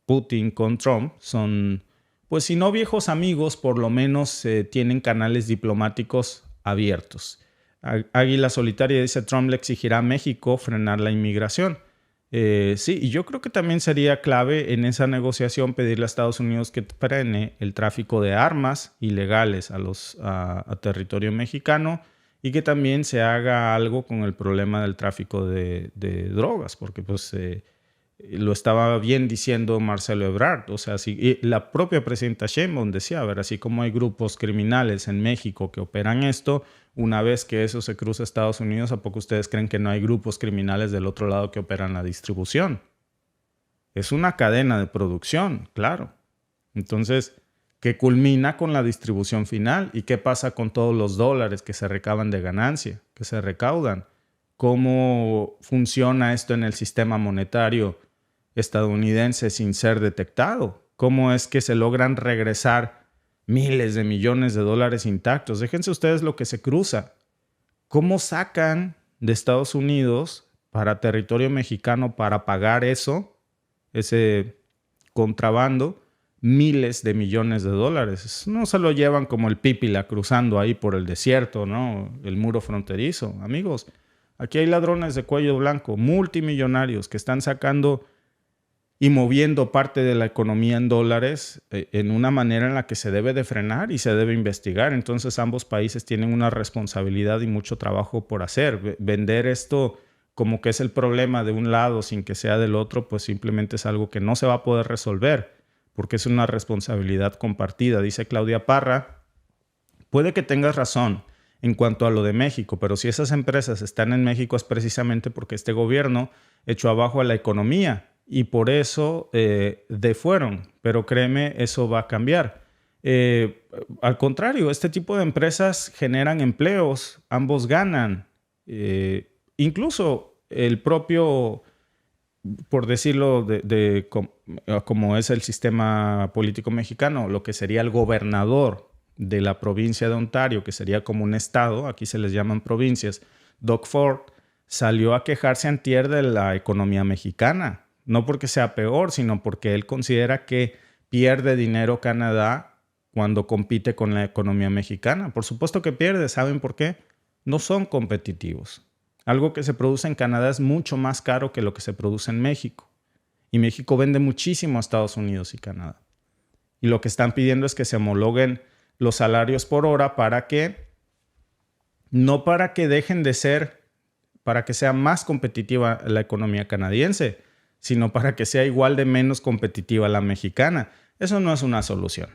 Putin con Trump. Son, pues si no viejos amigos, por lo menos tienen canales diplomáticos abiertos. Águila Solitaria dice, Trump le exigirá a México frenar la inmigración. Sí, y yo creo que también sería clave en esa negociación pedirle a Estados Unidos que frene el tráfico de armas ilegales a territorio mexicano, y que también se haga algo con el problema del tráfico de drogas, porque pues lo estaba bien diciendo Marcelo Ebrard. O sea, y la propia presidenta Sheinbaum decía, a ver, así como hay grupos criminales en México que operan esto, una vez que eso se cruza a Estados Unidos, ¿a poco ustedes creen que no hay grupos criminales del otro lado que operan la distribución? Es una cadena de producción, claro. Entonces, ¿qué culmina con la distribución final? ¿Y qué pasa con todos los dólares que se recaban de ganancia, que se recaudan? ¿Cómo funciona esto en el sistema monetario estadounidense sin ser detectado? ¿Cómo es que se logran regresar miles de millones de dólares intactos? Déjense ustedes lo que se cruza. ¿Cómo sacan de Estados Unidos para territorio mexicano para pagar ese contrabando, miles de millones de dólares? No se lo llevan como el Pípila cruzando ahí por el desierto, ¿no? El muro fronterizo. Amigos, aquí hay ladrones de cuello blanco, multimillonarios, que están sacando y moviendo parte de la economía en dólares en una manera en la que se debe de frenar y se debe investigar. Entonces ambos países tienen una responsabilidad y mucho trabajo por hacer. Vender esto como que es el problema de un lado sin que sea del otro, pues simplemente es algo que no se va a poder resolver, porque es una responsabilidad compartida. Dice Claudia Parra, puede que tengas razón en cuanto a lo de México, pero si esas empresas están en México es precisamente porque este gobierno echó abajo a la economía y por eso fueron. Pero créeme, eso va a cambiar. Al contrario, este tipo de empresas generan empleos, ambos ganan. Incluso el propio, por decirlo, como es el sistema político mexicano, lo que sería el gobernador de la provincia de Ontario, que sería como un estado, aquí se les llaman provincias, Doug Ford, salió a quejarse antier de la economía mexicana. No porque sea peor, sino porque él considera que pierde dinero Canadá cuando compite con la economía mexicana. Por supuesto que pierde. ¿Saben por qué? No son competitivos. Algo que se produce en Canadá es mucho más caro que lo que se produce en México. Y México vende muchísimo a Estados Unidos y Canadá. Y lo que están pidiendo es que se homologuen los salarios por hora para que, no para que dejen de ser, para que sea más competitiva la economía canadiense, sino para que sea igual de menos competitiva la mexicana. Eso no es una solución.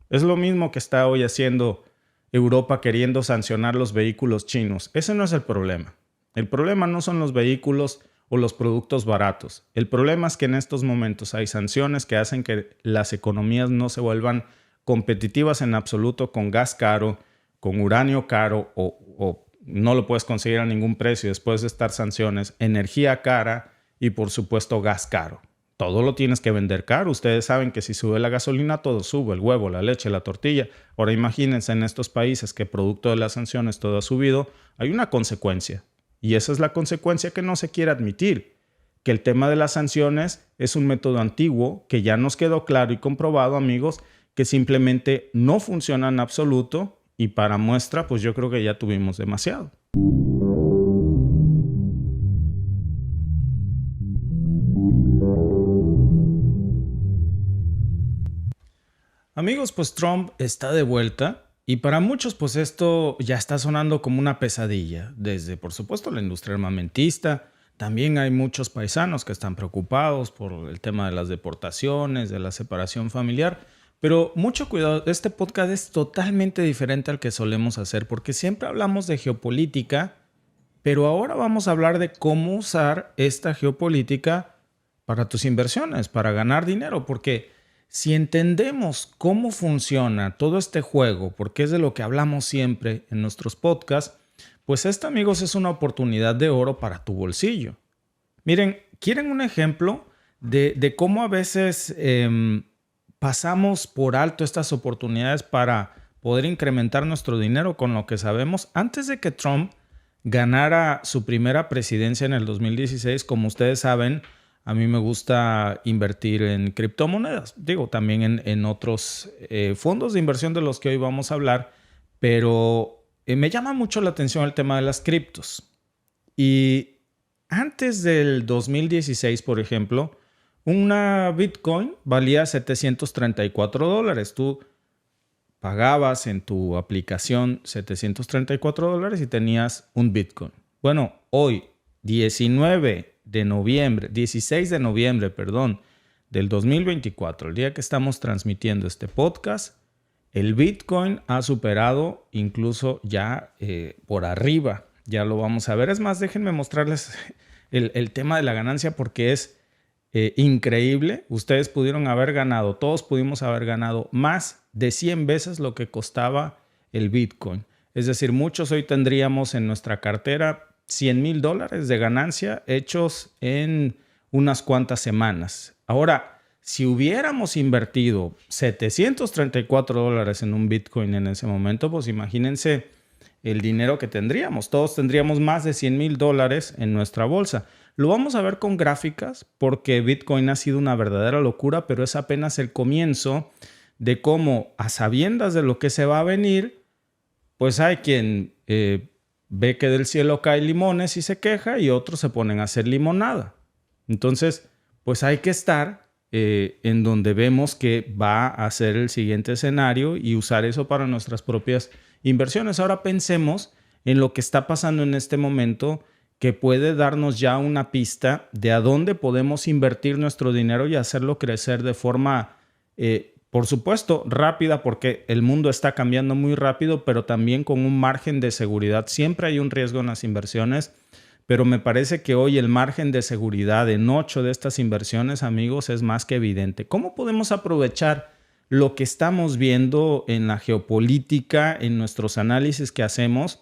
Es lo mismo que está hoy haciendo Europa queriendo sancionar los vehículos chinos. Ese no es el problema. El problema no son los vehículos o los productos baratos. El problema es que en estos momentos hay sanciones que hacen que las economías no se vuelvan competitivas en absoluto con gas caro, con uranio caro o no lo puedes conseguir a ningún precio después de estas sanciones, energía cara y por supuesto gas caro. Todo lo tienes que vender caro. Ustedes saben que si sube la gasolina, todo sube, el huevo, la leche, la tortilla. Ahora imagínense en estos países que producto de las sanciones todo ha subido, hay una consecuencia. Y esa es la consecuencia que no se quiere admitir, que el tema de las sanciones es un método antiguo que ya nos quedó claro y comprobado, amigos, que simplemente no funciona en absoluto, y para muestra, pues yo creo que ya tuvimos demasiado. Amigos, pues Trump está de vuelta y para muchos pues esto ya está sonando como una pesadilla. Desde por supuesto la industria armamentista, también hay muchos paisanos que están preocupados por el tema de las deportaciones, de la separación familiar. Pero mucho cuidado, este podcast es totalmente diferente al que solemos hacer porque siempre hablamos de geopolítica, pero ahora vamos a hablar de cómo usar esta geopolítica para tus inversiones, para ganar dinero, porque si entendemos cómo funciona todo este juego, porque es de lo que hablamos siempre en nuestros podcasts, pues esta, amigos, es una oportunidad de oro para tu bolsillo. Miren, ¿quieren un ejemplo de cómo a veces pasamos por alto estas oportunidades para poder incrementar nuestro dinero con lo que sabemos? Antes de que Trump ganara su primera presidencia en el 2016, como ustedes saben, a mí me gusta invertir en criptomonedas. Digo, también en otros fondos de inversión de los que hoy vamos a hablar, pero me llama mucho la atención el tema de las criptos. Y antes del 2016, por ejemplo, una Bitcoin valía $734. Tú pagabas en tu aplicación $734 y tenías un Bitcoin. Bueno, hoy, 16 de noviembre, del 2024, el día que estamos transmitiendo este podcast, el Bitcoin ha superado incluso ya por arriba. Ya lo vamos a ver. Es más, déjenme mostrarles el tema de la ganancia porque es increíble. Ustedes pudieron haber ganado, todos pudimos haber ganado más de 100 veces lo que costaba el Bitcoin. Es decir, muchos hoy tendríamos en nuestra cartera $100,000 de ganancia hechos en unas cuantas semanas. Ahora, si hubiéramos invertido $734 en un Bitcoin en ese momento, pues imagínense el dinero que tendríamos. Todos tendríamos más de $100,000 en nuestra bolsa. Lo vamos a ver con gráficas porque Bitcoin ha sido una verdadera locura, pero es apenas el comienzo de cómo, a sabiendas de lo que se va a venir, pues hay quien ve que del cielo caen limones y se queja y otros se ponen a hacer limonada. Entonces, pues hay que estar en donde vemos que va a ser el siguiente escenario y usar eso para nuestras propias inversiones. Ahora pensemos en lo que está pasando en este momento, que puede darnos ya una pista de a dónde podemos invertir nuestro dinero y hacerlo crecer de forma, por supuesto, rápida, porque el mundo está cambiando muy rápido, pero también con un margen de seguridad. Siempre hay un riesgo en las inversiones, pero me parece que hoy el margen de seguridad en 8 de estas inversiones, amigos, es más que evidente. ¿Cómo podemos aprovechar lo que estamos viendo en la geopolítica, en nuestros análisis que hacemos,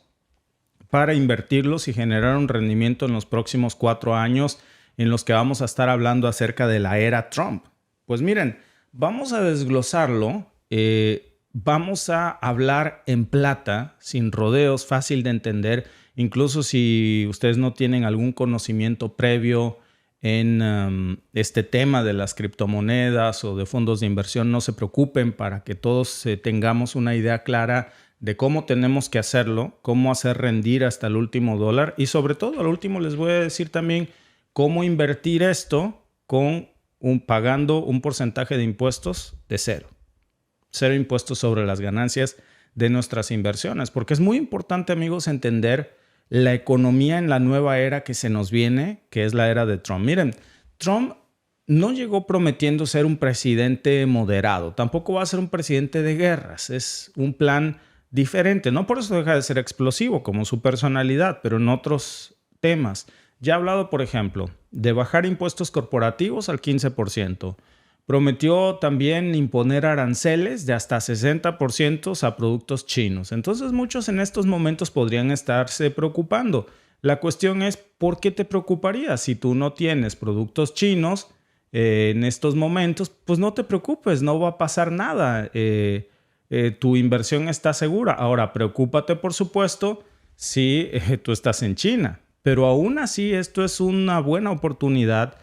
para invertirlos y generar un rendimiento en los próximos 4 años en los que vamos a estar hablando acerca de la era Trump? Pues miren, vamos a desglosarlo, vamos a hablar en plata, sin rodeos, fácil de entender, incluso si ustedes no tienen algún conocimiento previo en este tema de las criptomonedas o de fondos de inversión, no se preocupen, para que todos tengamos una idea clara de cómo tenemos que hacerlo, cómo hacer rendir hasta el último dólar y sobre todo al último les voy a decir también cómo invertir esto pagando un porcentaje de impuestos de cero. Cero impuestos sobre las ganancias de nuestras inversiones, porque es muy importante, amigos, entender la economía en la nueva era que se nos viene, que es la era de Trump. Miren, Trump no llegó prometiendo ser un presidente moderado, tampoco va a ser un presidente de guerras, es un plan diferente. No por eso deja de ser explosivo como su personalidad, pero en otros temas. Ya ha hablado, por ejemplo, de bajar impuestos corporativos al 15%. Prometió también imponer aranceles de hasta 60% a productos chinos. Entonces muchos en estos momentos podrían estarse preocupando. La cuestión es, ¿por qué te preocuparías? Si tú no tienes productos chinos en estos momentos, pues no te preocupes, no va a pasar nada. Tu inversión está segura. Ahora, preocúpate, por supuesto, si tú estás en China. Pero aún así, esto es una buena oportunidad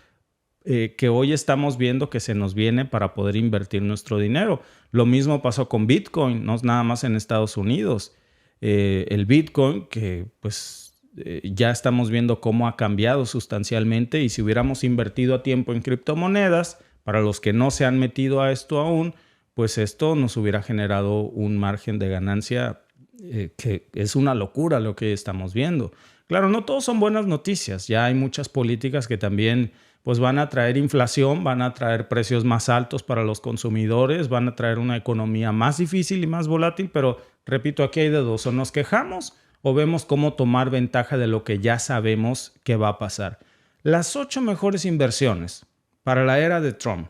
que hoy estamos viendo que se nos viene para poder invertir nuestro dinero. Lo mismo pasó con Bitcoin, no es nada más en Estados Unidos. El Bitcoin, que pues ya estamos viendo cómo ha cambiado sustancialmente, y si hubiéramos invertido a tiempo en criptomonedas, para los que no se han metido a esto aún, pues esto nos hubiera generado un margen de ganancia que es una locura lo que estamos viendo. Claro, no todos son buenas noticias. Ya hay muchas políticas que también pues van a traer inflación, van a traer precios más altos para los consumidores, van a traer una economía más difícil y más volátil, pero repito, aquí hay de dos: o nos quejamos o vemos cómo tomar ventaja de lo que ya sabemos que va a pasar. Las 8 mejores inversiones para la era de Trump.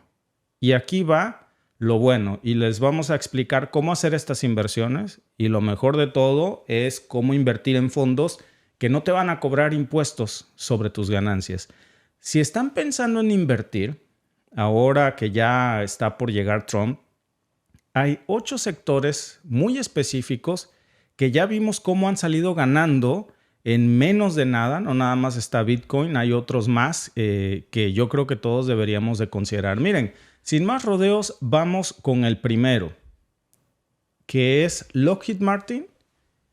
Y aquí va lo bueno, y les vamos a explicar cómo hacer estas inversiones, y lo mejor de todo es cómo invertir en fondos que no te van a cobrar impuestos sobre tus ganancias. Si están pensando en invertir, ahora que ya está por llegar Trump, hay 8 sectores muy específicos que ya vimos cómo han salido ganando en menos de nada. No nada más está Bitcoin, hay otros más que yo creo que todos deberíamos de considerar. Miren, sin más rodeos, vamos con el primero, que es Lockheed Martin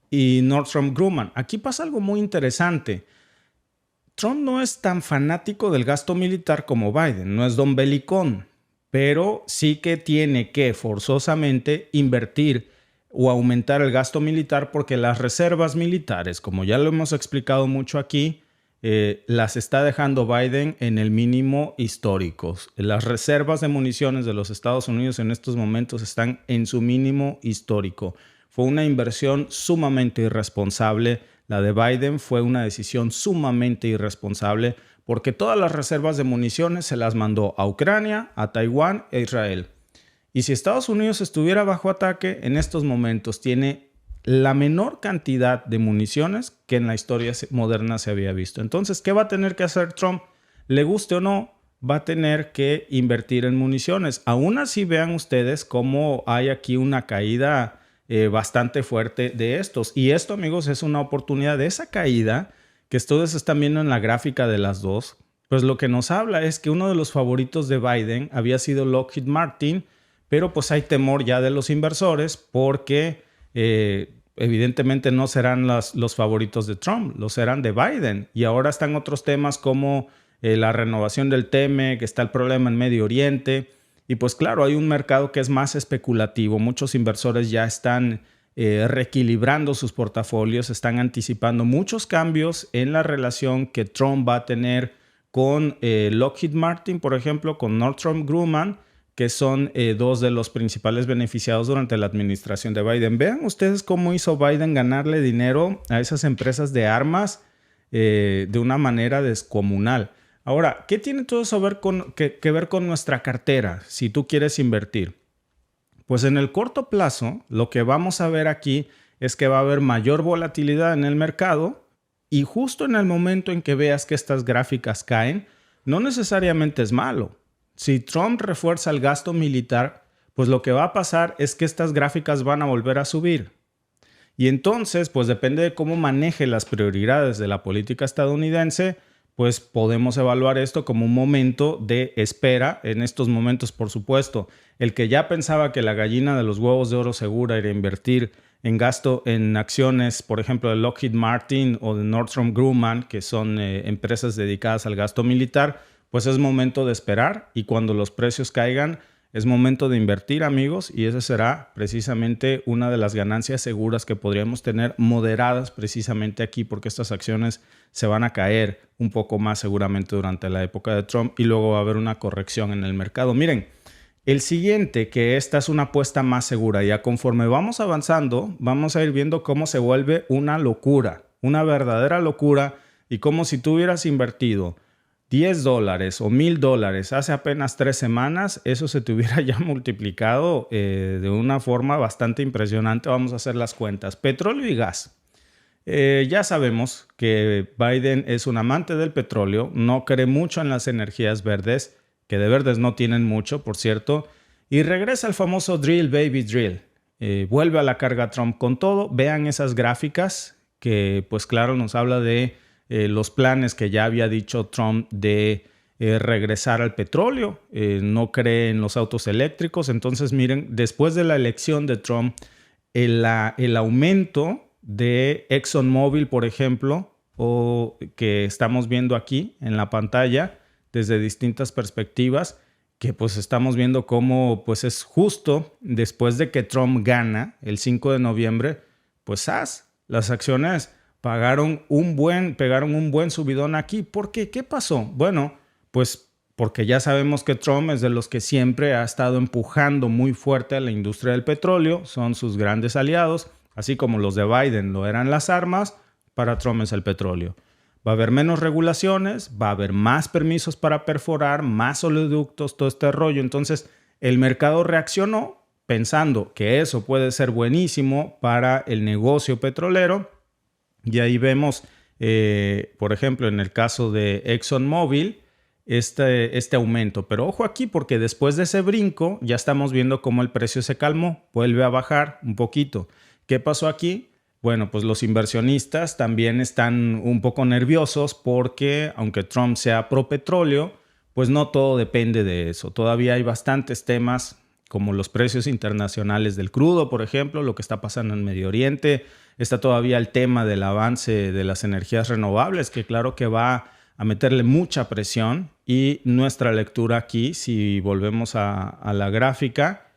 y Northrop Grumman. Aquí pasa algo muy interesante. Trump no es tan fanático del gasto militar como Biden, no es don belicón, pero sí que tiene que forzosamente invertir o aumentar el gasto militar, porque las reservas militares, como ya lo hemos explicado mucho aquí, las está dejando Biden en el mínimo histórico. Las reservas de municiones de los Estados Unidos en estos momentos están en su mínimo histórico. Fue una inversión sumamente irresponsable. La de Biden fue una decisión sumamente irresponsable, porque todas las reservas de municiones se las mandó a Ucrania, a Taiwán e Israel. Y si Estados Unidos estuviera bajo ataque, en estos momentos tiene la menor cantidad de municiones que en la historia moderna se había visto. Entonces, ¿qué va a tener que hacer Trump? Le guste o no, va a tener que invertir en municiones. Aún así, vean ustedes cómo hay aquí una caída bastante fuerte de estos. Y esto, amigos, es una oportunidad. De esa caída que ustedes están viendo en la gráfica de las dos, pues lo que nos habla es que uno de los favoritos de Biden había sido Lockheed Martin, pero pues hay temor ya de los inversores porque evidentemente no serán los favoritos de Trump, los serán de Biden. Y ahora están otros temas como la renovación del TEMEC, que está el problema en Medio Oriente. Y pues claro, hay un mercado que es más especulativo. Muchos inversores ya están reequilibrando sus portafolios, están anticipando muchos cambios en la relación que Trump va a tener con Lockheed Martin, por ejemplo, con Northrop Grumman, que son dos de los principales beneficiados durante la administración de Biden. Vean ustedes cómo hizo Biden ganarle dinero a esas empresas de armas de una manera descomunal. Ahora, ¿qué tiene todo eso que ver con nuestra cartera si tú quieres invertir? Pues en el corto plazo, lo que vamos a ver aquí es que va a haber mayor volatilidad en el mercado, y justo en el momento en que veas que estas gráficas caen, no necesariamente es malo. Si Trump refuerza el gasto militar, pues lo que va a pasar es que estas gráficas van a volver a subir. Y entonces, pues depende de cómo maneje las prioridades de la política estadounidense, pues podemos evaluar esto como un momento de espera. En estos momentos, por supuesto, el que ya pensaba que la gallina de los huevos de oro segura era invertir en gasto en acciones, por ejemplo, de Lockheed Martin o de Northrop Grumman, que son empresas dedicadas al gasto militar, pues es momento de esperar, y cuando los precios caigan es momento de invertir, amigos, y esa será precisamente una de las ganancias seguras que podríamos tener, moderadas precisamente aquí, porque estas acciones se van a caer un poco más seguramente durante la época de Trump, y luego va a haber una corrección en el mercado. Miren, el siguiente, que esta es una apuesta más segura, ya conforme vamos avanzando, vamos a ir viendo cómo se vuelve una locura, una verdadera locura, y como si tú hubieras invertido $10 o $1,000 hace apenas 3 semanas, eso se te hubiera ya multiplicado de una forma bastante impresionante. Vamos a hacer las cuentas. Petróleo y gas. Ya sabemos que Biden es un amante del petróleo, no cree mucho en las energías verdes, que de verdes no tienen mucho, por cierto, y regresa al famoso drill, baby, drill. Vuelve a la carga Trump con todo. Vean esas gráficas que, pues claro, nos habla de los planes que ya había dicho Trump de regresar al petróleo, no cree en los autos eléctricos. Entonces, miren, después de la elección de Trump, el aumento de ExxonMobil, por ejemplo, o que estamos viendo aquí en la pantalla desde distintas perspectivas, que pues estamos viendo cómo pues es justo después de que Trump gana el 5 de noviembre, pues las acciones pegaron un buen subidón aquí. ¿Por qué? ¿Qué pasó? Bueno, pues porque ya sabemos que Trump es de los que siempre ha estado empujando muy fuerte a la industria del petróleo, son sus grandes aliados, así como los de Biden lo eran las armas, para Trump es el petróleo. Va a haber menos regulaciones, va a haber más permisos para perforar, más oleoductos, todo este rollo. Entonces, el mercado reaccionó pensando que eso puede ser buenísimo para el negocio petrolero. Y ahí vemos, por ejemplo, en el caso de ExxonMobil, este aumento. Pero ojo aquí, porque después de ese brinco ya estamos viendo cómo el precio se calmó, vuelve a bajar un poquito. ¿Qué pasó aquí? Bueno, pues los inversionistas también están un poco nerviosos porque aunque Trump sea pro petróleo, pues no todo depende de eso. Todavía hay bastantes temas como los precios internacionales del crudo, por ejemplo, lo que está pasando en Medio Oriente. Está todavía el tema del avance de las energías renovables, que claro que va a meterle mucha presión. Y nuestra lectura aquí, si volvemos a la gráfica,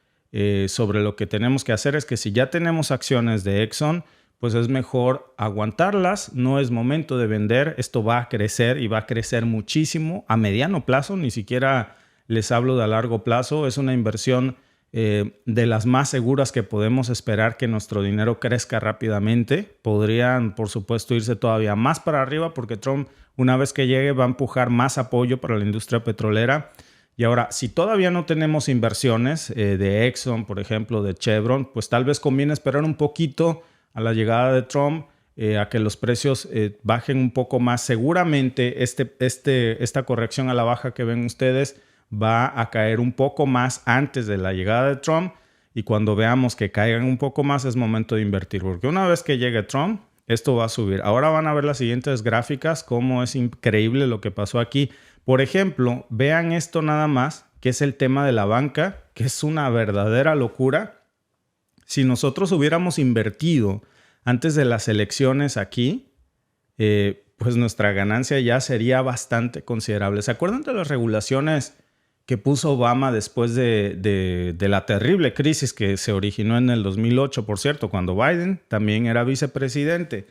sobre lo que tenemos que hacer es que si ya tenemos acciones de Exxon, pues es mejor aguantarlas, no es momento de vender, esto va a crecer y va a crecer muchísimo a mediano plazo, ni siquiera les hablo de a largo plazo, es una inversión de las más seguras que podemos esperar que nuestro dinero crezca rápidamente. Podrían, por supuesto, irse todavía más para arriba porque Trump, una vez que llegue, va a empujar más apoyo para la industria petrolera. Y ahora, si todavía no tenemos inversiones de Exxon, por ejemplo, de Chevron, pues tal vez conviene esperar un poquito a la llegada de Trump, a que los precios bajen un poco más. Seguramente esta corrección a la baja que ven ustedes va a caer un poco más antes de la llegada de Trump, y cuando veamos que caigan un poco más es momento de invertir, porque una vez que llegue Trump, esto va a subir. Ahora van a ver las siguientes gráficas, cómo es increíble lo que pasó aquí. Por ejemplo, vean esto nada más, que es el tema de la banca, que es una verdadera locura. Si nosotros hubiéramos invertido antes de las elecciones aquí, pues nuestra ganancia ya sería bastante considerable. ¿Se acuerdan de las regulaciones que puso Obama después de la terrible crisis que se originó en el 2008, por cierto, cuando Biden también era vicepresidente?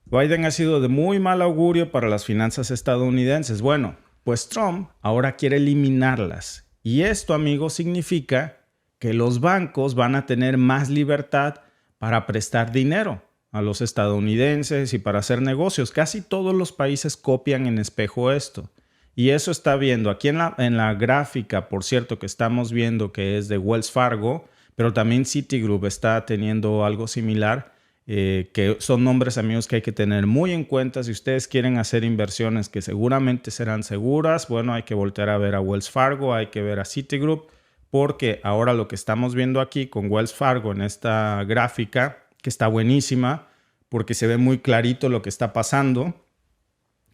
Biden ha sido de muy mal augurio para las finanzas estadounidenses. Bueno, pues Trump ahora quiere eliminarlas. Y esto, amigos, significa que los bancos van a tener más libertad para prestar dinero a los estadounidenses y para hacer negocios. Casi todos los países copian en espejo esto. Y eso está viendo aquí en la gráfica, por cierto, que estamos viendo que es de Wells Fargo, pero también Citigroup está teniendo algo similar, que son nombres, amigos, que hay que tener muy en cuenta. Si ustedes quieren hacer inversiones que seguramente serán seguras, bueno, hay que voltear a ver a Wells Fargo, hay que ver a Citigroup, porque ahora lo que estamos viendo aquí con Wells Fargo en esta gráfica, que está buenísima, porque se ve muy clarito lo que está pasando.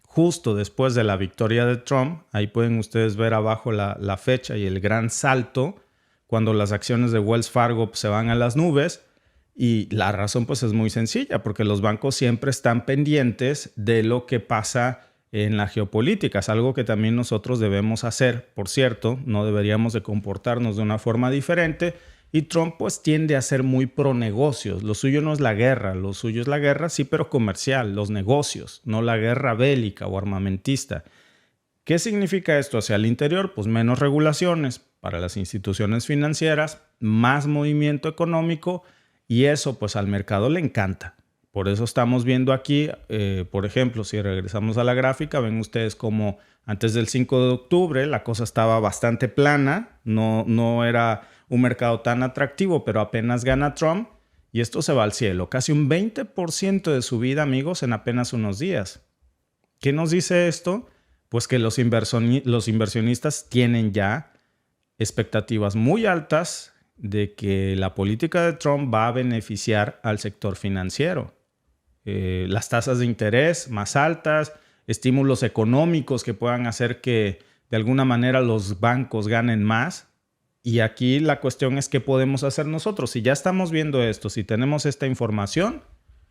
Justo después de la victoria de Trump, ahí pueden ustedes ver abajo la fecha y el gran salto cuando las acciones de Wells Fargo se van a las nubes. Y la razón pues es muy sencilla, porque los bancos siempre están pendientes de lo que pasa en la geopolítica. Es algo que también nosotros debemos hacer. Por cierto, no deberíamos de comportarnos de una forma diferente. Y Trump pues tiende a ser muy pro negocios. Lo suyo no es la guerra, lo suyo es la guerra, sí, pero comercial, los negocios, no la guerra bélica o armamentista. ¿Qué significa esto hacia el interior? Pues menos regulaciones para las instituciones financieras, más movimiento económico, y eso pues al mercado le encanta. Por eso estamos viendo aquí, por ejemplo, si regresamos a la gráfica, ven ustedes como antes del 5 de octubre la cosa estaba bastante plana, no era un mercado tan atractivo, pero apenas gana Trump y esto se va al cielo. Casi un 20% de subida, amigos, en apenas unos días. ¿Qué nos dice esto? Pues que los inversionistas tienen ya expectativas muy altas de que la política de Trump va a beneficiar al sector financiero. las tasas de interés más altas, estímulos económicos que puedan hacer que de alguna manera los bancos ganen más. Y aquí la cuestión es qué podemos hacer nosotros. Si ya estamos viendo esto, si tenemos esta información,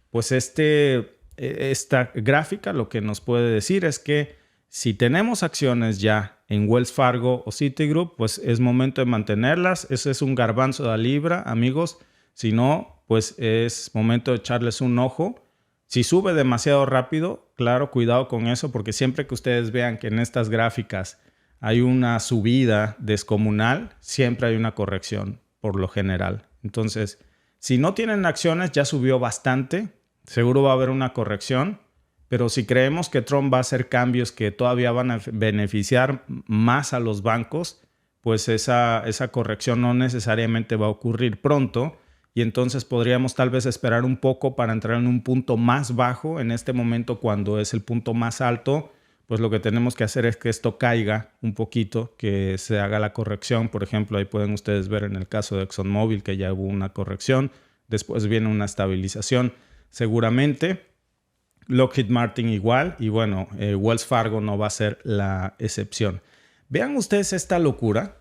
pues esta gráfica lo que nos puede decir es que si tenemos acciones ya en Wells Fargo o Citigroup, pues es momento de mantenerlas. Ese es un garbanzo de la libra, amigos. Si no, pues es momento de echarles un ojo. Si sube demasiado rápido, claro, cuidado con eso, porque siempre que ustedes vean que en estas gráficas hay una subida descomunal, siempre hay una corrección, por lo general. Entonces, si no tienen acciones, ya subió bastante. Seguro va a haber una corrección. Pero si creemos que Trump va a hacer cambios que todavía van a beneficiar más a los bancos, pues esa corrección no necesariamente va a ocurrir pronto. Y entonces podríamos tal vez esperar un poco para entrar en un punto más bajo. En este momento, cuando es el punto más alto, pues lo que tenemos que hacer es que esto caiga un poquito, que se haga la corrección. Por ejemplo, ahí pueden ustedes ver en el caso de ExxonMobil que ya hubo una corrección. Después viene una estabilización seguramente. Lockheed Martin igual. Y bueno, Wells Fargo no va a ser la excepción. Vean ustedes esta locura.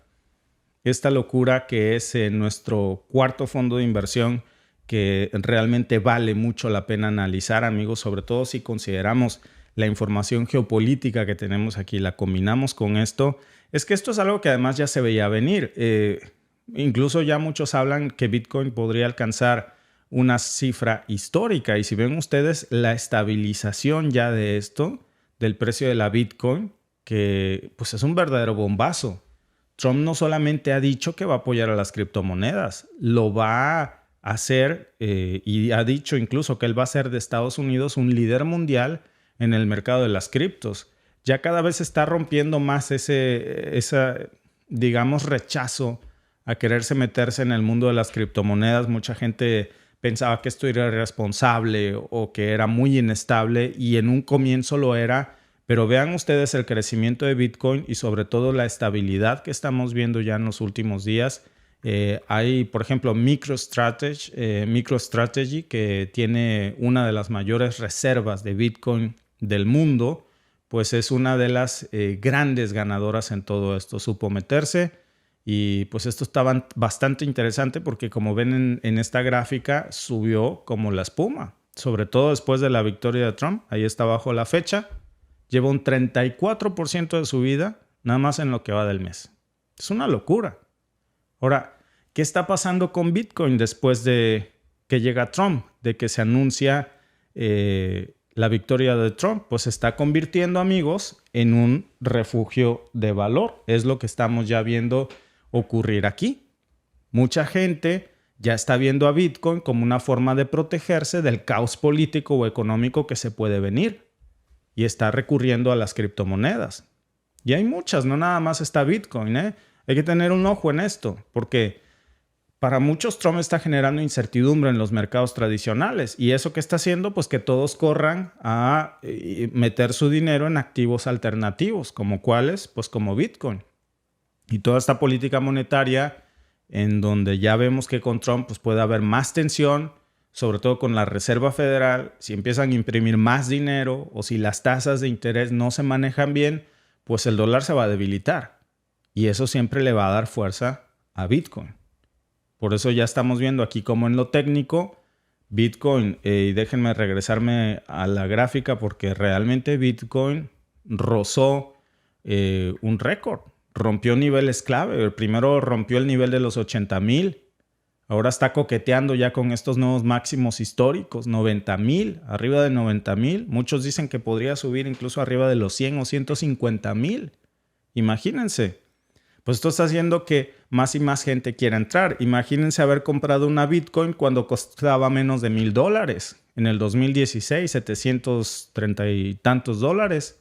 Esta locura que es nuestro cuarto fondo de inversión, que realmente vale mucho la pena analizar, amigos, sobre todo si consideramos la información geopolítica que tenemos aquí, la combinamos con esto. Es que esto es algo que además ya se veía venir. Incluso ya muchos hablan que Bitcoin podría alcanzar una cifra histórica. Y si ven ustedes la estabilización ya de esto, del precio de la Bitcoin, que pues es un verdadero bombazo. Trump no solamente ha dicho que va a apoyar a las criptomonedas, lo va a hacer y ha dicho incluso que él va a ser de Estados Unidos un líder mundial en el mercado de las criptos. Ya cada vez está rompiendo más ese digamos, rechazo a quererse meterse en el mundo de las criptomonedas. Mucha gente pensaba que esto era irresponsable o que era muy inestable, y en un comienzo lo era. Pero vean ustedes el crecimiento de Bitcoin y sobre todo la estabilidad que estamos viendo ya en los últimos días. Hay, por ejemplo, MicroStrategy, que tiene una de las mayores reservas de Bitcoin del mundo, pues es una de las grandes ganadoras en todo esto. Supo meterse y pues esto estaba bastante interesante porque, como ven en esta gráfica, subió como la espuma, sobre todo después de la victoria de Trump. Ahí está abajo la fecha. Lleva un 34% de subida nada más en lo que va del mes. Es una locura. Ahora, ¿qué está pasando con Bitcoin después de que llega Trump? De que se anuncia la victoria de Trump. Pues se está convirtiendo, amigos, en un refugio de valor. Es lo que estamos ya viendo ocurrir aquí. Mucha gente ya está viendo a Bitcoin como una forma de protegerse del caos político o económico que se puede venir. Y está recurriendo a las criptomonedas. Y hay muchas, no nada más está Bitcoin, ¿eh? Hay que tener un ojo en esto, porque para muchos Trump está generando incertidumbre en los mercados tradicionales. ¿Y eso qué está haciendo? Pues que todos corran a meter su dinero en activos alternativos. ¿Como cuáles? Pues como Bitcoin. Y toda esta política monetaria en donde ya vemos que con Trump pues puede haber más tensión, sobre todo con la Reserva Federal. Si empiezan a imprimir más dinero o si las tasas de interés no se manejan bien, pues el dólar se va a debilitar. Y eso siempre le va a dar fuerza a Bitcoin. Por eso ya estamos viendo aquí como en lo técnico, Bitcoin, y déjenme regresarme a la gráfica porque realmente Bitcoin rozó un récord. Rompió niveles clave. Primero rompió el nivel de los 80,000. Ahora está coqueteando ya con estos nuevos máximos históricos, 90,000, arriba de 90,000. Muchos dicen que podría subir incluso arriba de los 100 o 150,000. Imagínense. Pues esto está haciendo que más y más gente quiera entrar. Imagínense haber comprado una Bitcoin cuando costaba menos de $1,000. En el 2016, 730 y tantos dólares.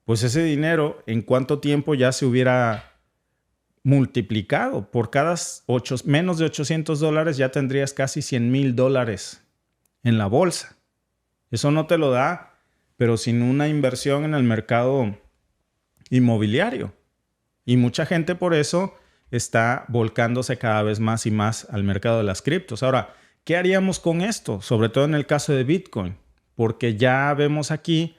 Pues ese dinero, ¿en cuánto tiempo ya se hubiera multiplicado? Por cada menos de $800 ya tendrías casi $100,000 en la bolsa. Eso no te lo da, pero sin una inversión en el mercado inmobiliario. Y mucha gente por eso está volcándose cada vez más y más al mercado de las criptos. Ahora, ¿Qué haríamos con esto? Sobre todo en el caso de Bitcoin, porque ya vemos aquí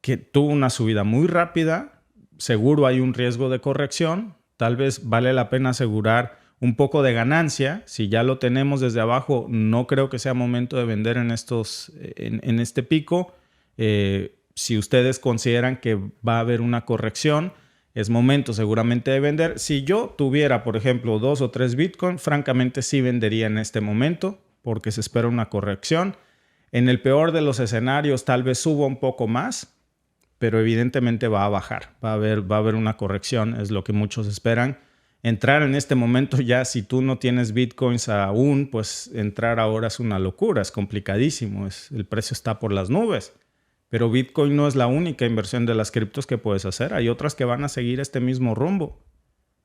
que tuvo una subida muy rápida, seguro hay un riesgo de corrección, tal vez vale la pena asegurar un poco de ganancia. Si ya lo tenemos desde abajo, no creo que sea momento de vender en este pico. Si ustedes consideran que va a haber una corrección, es momento seguramente de vender. Si yo tuviera, por ejemplo, 2 o 3 Bitcoin, francamente sí vendería en este momento porque se espera una corrección. En el peor de los escenarios tal vez suba un poco más, pero evidentemente va a bajar. Va a haber una corrección, es lo que muchos esperan. Entrar en este momento ya, si tú no tienes Bitcoins aún, pues entrar ahora es una locura, es complicadísimo, el precio está por las nubes. Pero Bitcoin no es la única inversión de las criptos que puedes hacer. Hay otras que van a seguir este mismo rumbo.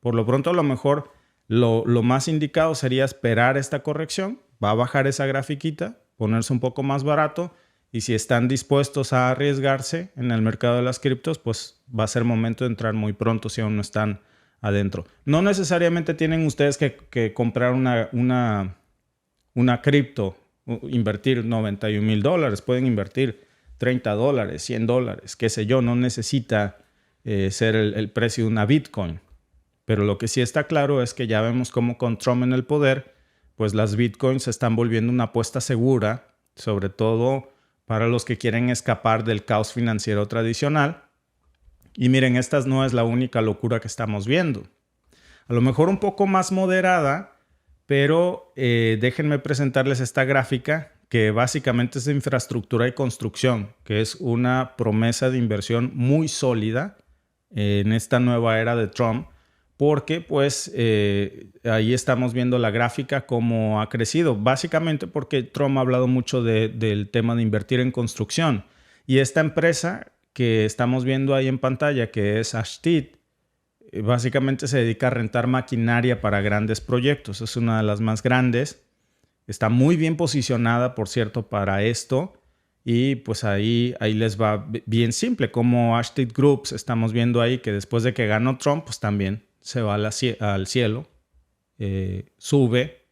Por lo pronto, a lo mejor lo más indicado sería esperar esta corrección. Va a bajar esa grafiquita, ponerse un poco más barato. Y si están dispuestos a arriesgarse en el mercado de las criptos, pues va a ser momento de entrar muy pronto si aún no están adentro. No necesariamente tienen ustedes que comprar una cripto, invertir $91,000. Pueden invertir $30, $100, qué sé yo. No necesita ser el precio de una Bitcoin. Pero lo que sí está claro es que ya vemos cómo con Trump en el poder, pues las Bitcoins se están volviendo una apuesta segura, sobre todo para los que quieren escapar del caos financiero tradicional. Y miren, esta no es la única locura que estamos viendo. A lo mejor un poco más moderada, pero déjenme presentarles esta gráfica que básicamente es de infraestructura y construcción, que es una promesa de inversión muy sólida en esta nueva era de Trump, porque pues ahí estamos viendo la gráfica cómo ha crecido, básicamente porque Trump ha hablado mucho del tema de invertir en construcción. Y esta empresa que estamos viendo ahí en pantalla, que es Ashtead, básicamente se dedica a rentar maquinaria para grandes proyectos. Es una de las más grandes. Está muy bien posicionada, por cierto, para esto. Y pues ahí les va bien simple. Como Ashtead Groups, estamos viendo ahí que después de que ganó Trump, pues también se va al cielo. Sube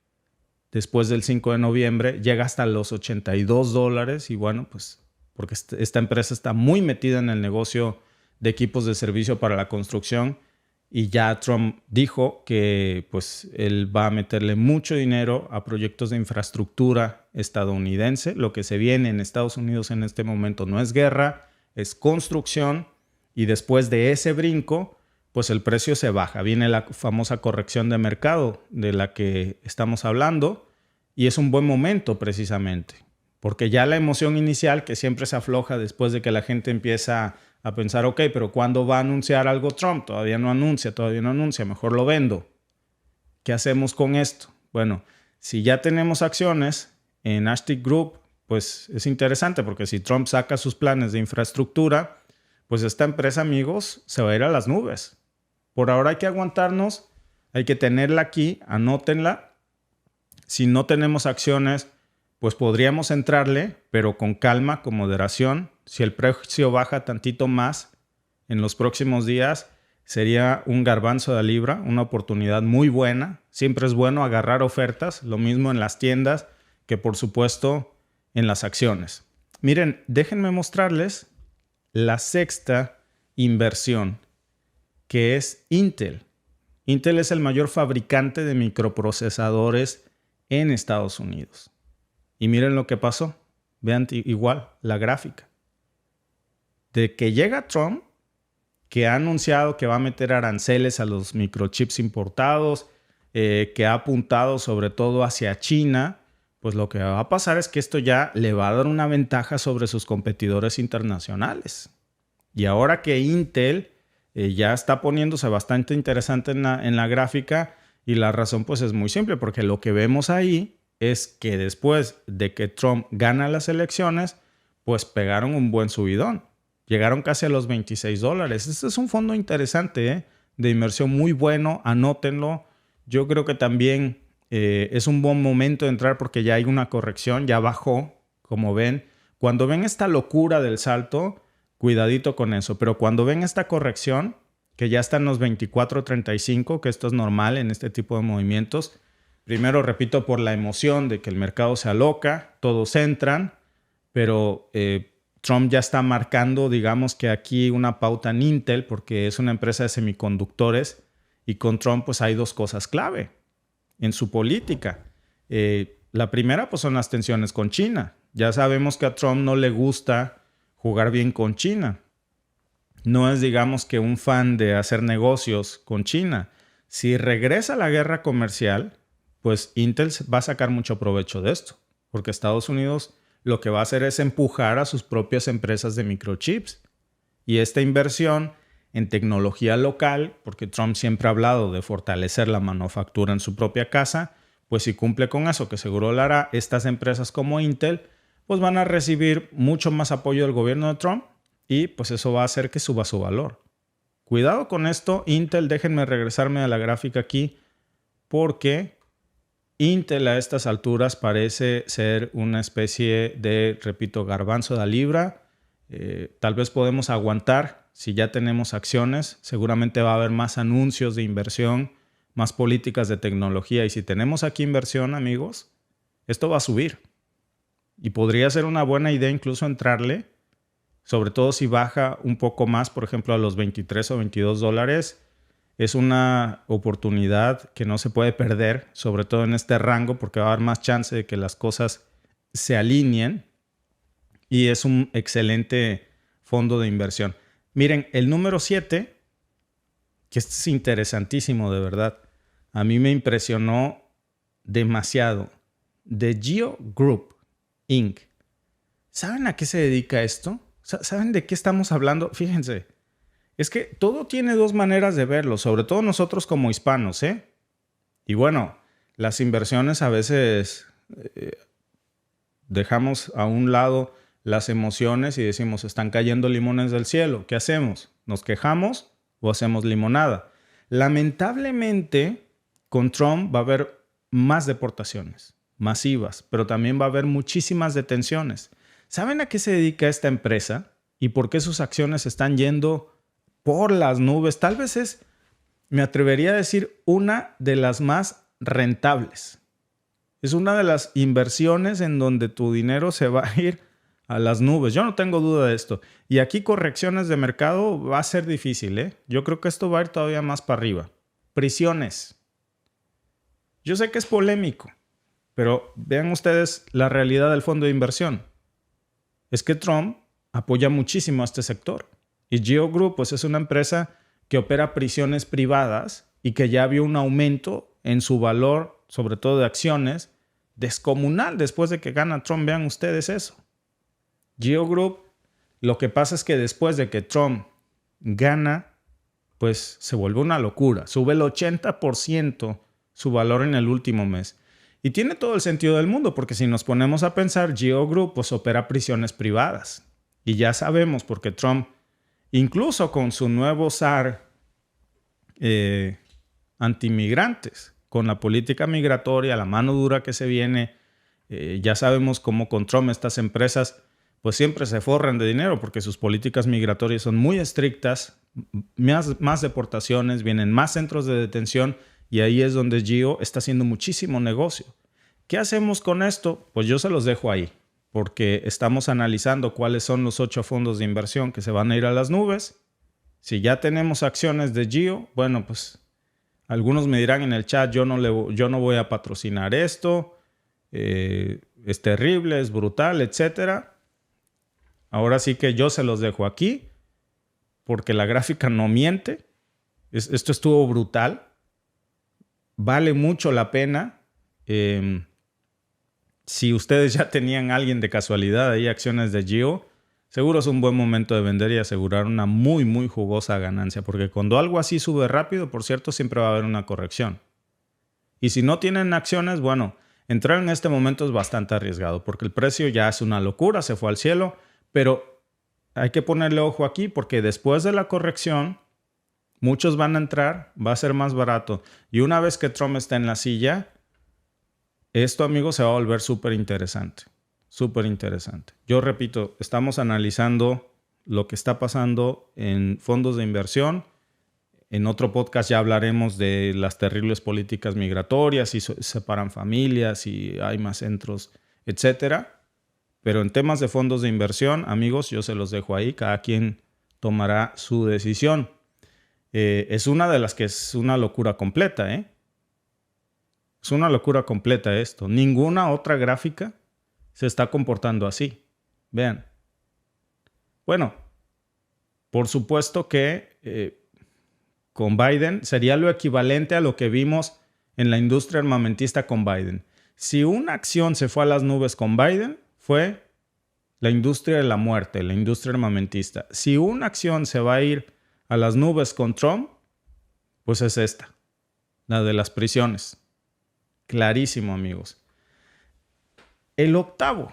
después del 5 de noviembre. Llega hasta los $82. Y bueno, pues porque esta empresa está muy metida en el negocio de equipos de servicio para la construcción. Y ya Trump dijo que pues él va a meterle mucho dinero a proyectos de infraestructura estadounidense. Lo que se viene en Estados Unidos en este momento no es guerra, es construcción. Y después de ese brinco, pues el precio se baja. Viene la famosa corrección de mercado de la que estamos hablando. Y es un buen momento precisamente. Porque ya la emoción inicial, que siempre se afloja después de que la gente empieza a pensar, ok, pero ¿cuándo va a anunciar algo Trump? Todavía no anuncia, mejor lo vendo. ¿Qué hacemos con esto? Bueno, si ya tenemos acciones en Ashtead Group, pues es interesante porque si Trump saca sus planes de infraestructura, pues esta empresa, amigos, se va a ir a las nubes. Por ahora hay que aguantarnos, hay que tenerla aquí, anótenla. Si no tenemos acciones, pues podríamos entrarle, pero con calma, con moderación. Si el precio baja tantito más en los próximos días, sería un garbanzo de libra, una oportunidad muy buena. Siempre es bueno agarrar ofertas, lo mismo en las tiendas que por supuesto en las acciones. Miren, déjenme mostrarles la sexta inversión, que es Intel. Intel es el mayor fabricante de microprocesadores en Estados Unidos. Y miren lo que pasó. Vean igual la gráfica. De que llega Trump, que ha anunciado que va a meter aranceles a los microchips importados, que ha apuntado sobre todo hacia China, pues lo que va a pasar es que esto ya le va a dar una ventaja sobre sus competidores internacionales. Y ahora que Intel ya está poniéndose bastante interesante en la gráfica, y la razón pues es muy simple, porque lo que vemos ahí es que después de que Trump gana las elecciones, pues pegaron un buen subidón. Llegaron casi a los $26. Este es un fondo interesante, de inversión muy bueno, anótenlo. Yo creo que también es un buen momento de entrar porque ya hay una corrección, ya bajó, como ven. Cuando ven esta locura del salto, cuidadito con eso. Pero cuando ven esta corrección, que ya está en los 24.35, que esto es normal en este tipo de movimientos, Primero, repito, por la emoción de que el mercado se aloca, todos entran, pero Trump ya está marcando, digamos que aquí una pauta en Intel, porque es una empresa de semiconductores, y con Trump pues hay dos cosas clave en su política. La primera pues son las tensiones con China. Ya sabemos que a Trump no le gusta jugar bien con China. No es, digamos, que un fan de hacer negocios con China. Si regresa la guerra comercial, pues Intel va a sacar mucho provecho de esto, porque Estados Unidos lo que va a hacer es empujar a sus propias empresas de microchips. Y esta inversión en tecnología local, porque Trump siempre ha hablado de fortalecer la manufactura en su propia casa, pues si cumple con eso, que seguro lo hará, estas empresas como Intel, pues van a recibir mucho más apoyo del gobierno de Trump y pues eso va a hacer que suba su valor. Cuidado con esto, Intel, déjenme regresarme a la gráfica aquí, porque Intel a estas alturas parece ser una especie de, repito, garbanzo de libra. Tal vez podemos aguantar si ya tenemos acciones. Seguramente va a haber más anuncios de inversión, más políticas de tecnología. Y si tenemos aquí inversión, amigos, esto va a subir. Y podría ser una buena idea incluso entrarle, sobre todo si baja un poco más, por ejemplo, a los 23 o 22 dólares. Es una oportunidad que no se puede perder, sobre todo en este rango, porque va a haber más chance de que las cosas se alineen. Y es un excelente fondo de inversión. Miren, el número 7, que este es interesantísimo de verdad. A mí me impresionó demasiado. The Geo Group Inc. ¿Saben a qué se dedica esto? ¿Saben de qué estamos hablando? Fíjense. Es que todo tiene dos maneras de verlo, sobre todo nosotros como hispanos, ¿eh? Y bueno, las inversiones a veces dejamos a un lado las emociones y decimos, están cayendo limones del cielo. ¿Qué hacemos? ¿Nos quejamos o hacemos limonada? Lamentablemente, con Trump va a haber más deportaciones masivas, pero también va a haber muchísimas detenciones. ¿Saben a qué se dedica esta empresa y por qué sus acciones están yendo por las nubes? Tal vez es, me atrevería a decir, una de las más rentables. Es una de las inversiones en donde tu dinero se va a ir a las nubes. Yo no tengo duda de esto. Y aquí correcciones de mercado va a ser difícil, ¿eh? Yo creo que esto va a ir todavía más para arriba. Prisiones. Yo sé que es polémico, pero vean ustedes la realidad del fondo de inversión. Es que Trump apoya muchísimo a este sector. Y Geo Group pues, es una empresa que opera prisiones privadas y que ya vio un aumento en su valor, sobre todo de acciones, descomunal después de que gana Trump. Vean ustedes eso. Geo Group, lo que pasa es que después de que Trump gana, pues se vuelve una locura. Sube el 80% su valor en el último mes. Y tiene todo el sentido del mundo, porque si nos ponemos a pensar, Geo Group pues, opera prisiones privadas. Y ya sabemos, porque Trump, incluso con su nuevo zar antimigrantes, con la política migratoria, la mano dura que se viene, ya sabemos cómo con Trump estas empresas pues siempre se forran de dinero porque sus políticas migratorias son muy estrictas, más deportaciones, vienen más centros de detención y ahí es donde Geo está haciendo muchísimo negocio. ¿Qué hacemos con esto? Pues yo se los dejo ahí, porque estamos analizando cuáles son los 8 fondos de inversión que se van a ir a las nubes. Si ya tenemos acciones de Geo, bueno, pues algunos me dirán en el chat, yo no voy a patrocinar esto, es terrible, es brutal, etcétera. Ahora sí que yo se los dejo aquí, porque la gráfica no miente. Esto estuvo brutal. Vale mucho la pena. Si ustedes ya tenían a alguien de casualidad ahí acciones de Geo, seguro es un buen momento de vender y asegurar una muy, muy jugosa ganancia. Porque cuando algo así sube rápido, por cierto, siempre va a haber una corrección. Y si no tienen acciones, bueno, entrar en este momento es bastante arriesgado, porque el precio ya es una locura, se fue al cielo. Pero hay que ponerle ojo aquí porque después de la corrección, muchos van a entrar, va a ser más barato. Y una vez que Trump está en la silla, esto, amigos, se va a volver súper interesante. Súper interesante. Yo repito, estamos analizando lo que está pasando en fondos de inversión, En otro podcast ya hablaremos de las terribles políticas migratorias, si separan familias, si hay más centros, etcétera. Pero en temas de fondos de inversión, amigos, yo se los dejo ahí. Cada quien tomará su decisión. Es una de las que es una locura completa, ¿eh? Es una locura completa esto. Ninguna otra gráfica se está comportando así. Vean. Bueno, por supuesto que con Biden sería lo equivalente a lo que vimos en la industria armamentista con Biden. Si una acción se fue a las nubes con Biden, fue la industria de la muerte, la industria armamentista. Si una acción se va a ir a las nubes con Trump, pues es esta, la de las prisiones. Clarísimo, amigos. El octavo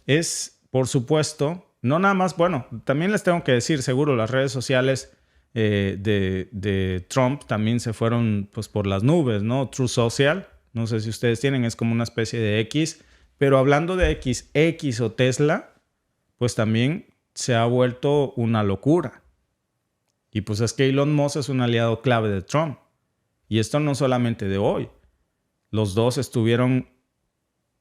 es, por supuesto, no nada más, bueno, también les tengo que decir, seguro las redes sociales de Trump también se fueron pues por las nubes, ¿no? Truth Social, no sé si ustedes tienen, es como una especie de X, pero hablando de X o Tesla, pues también se ha vuelto una locura. Y pues es que Elon Musk es un aliado clave de Trump. Y esto no solamente de hoy. Los dos estuvieron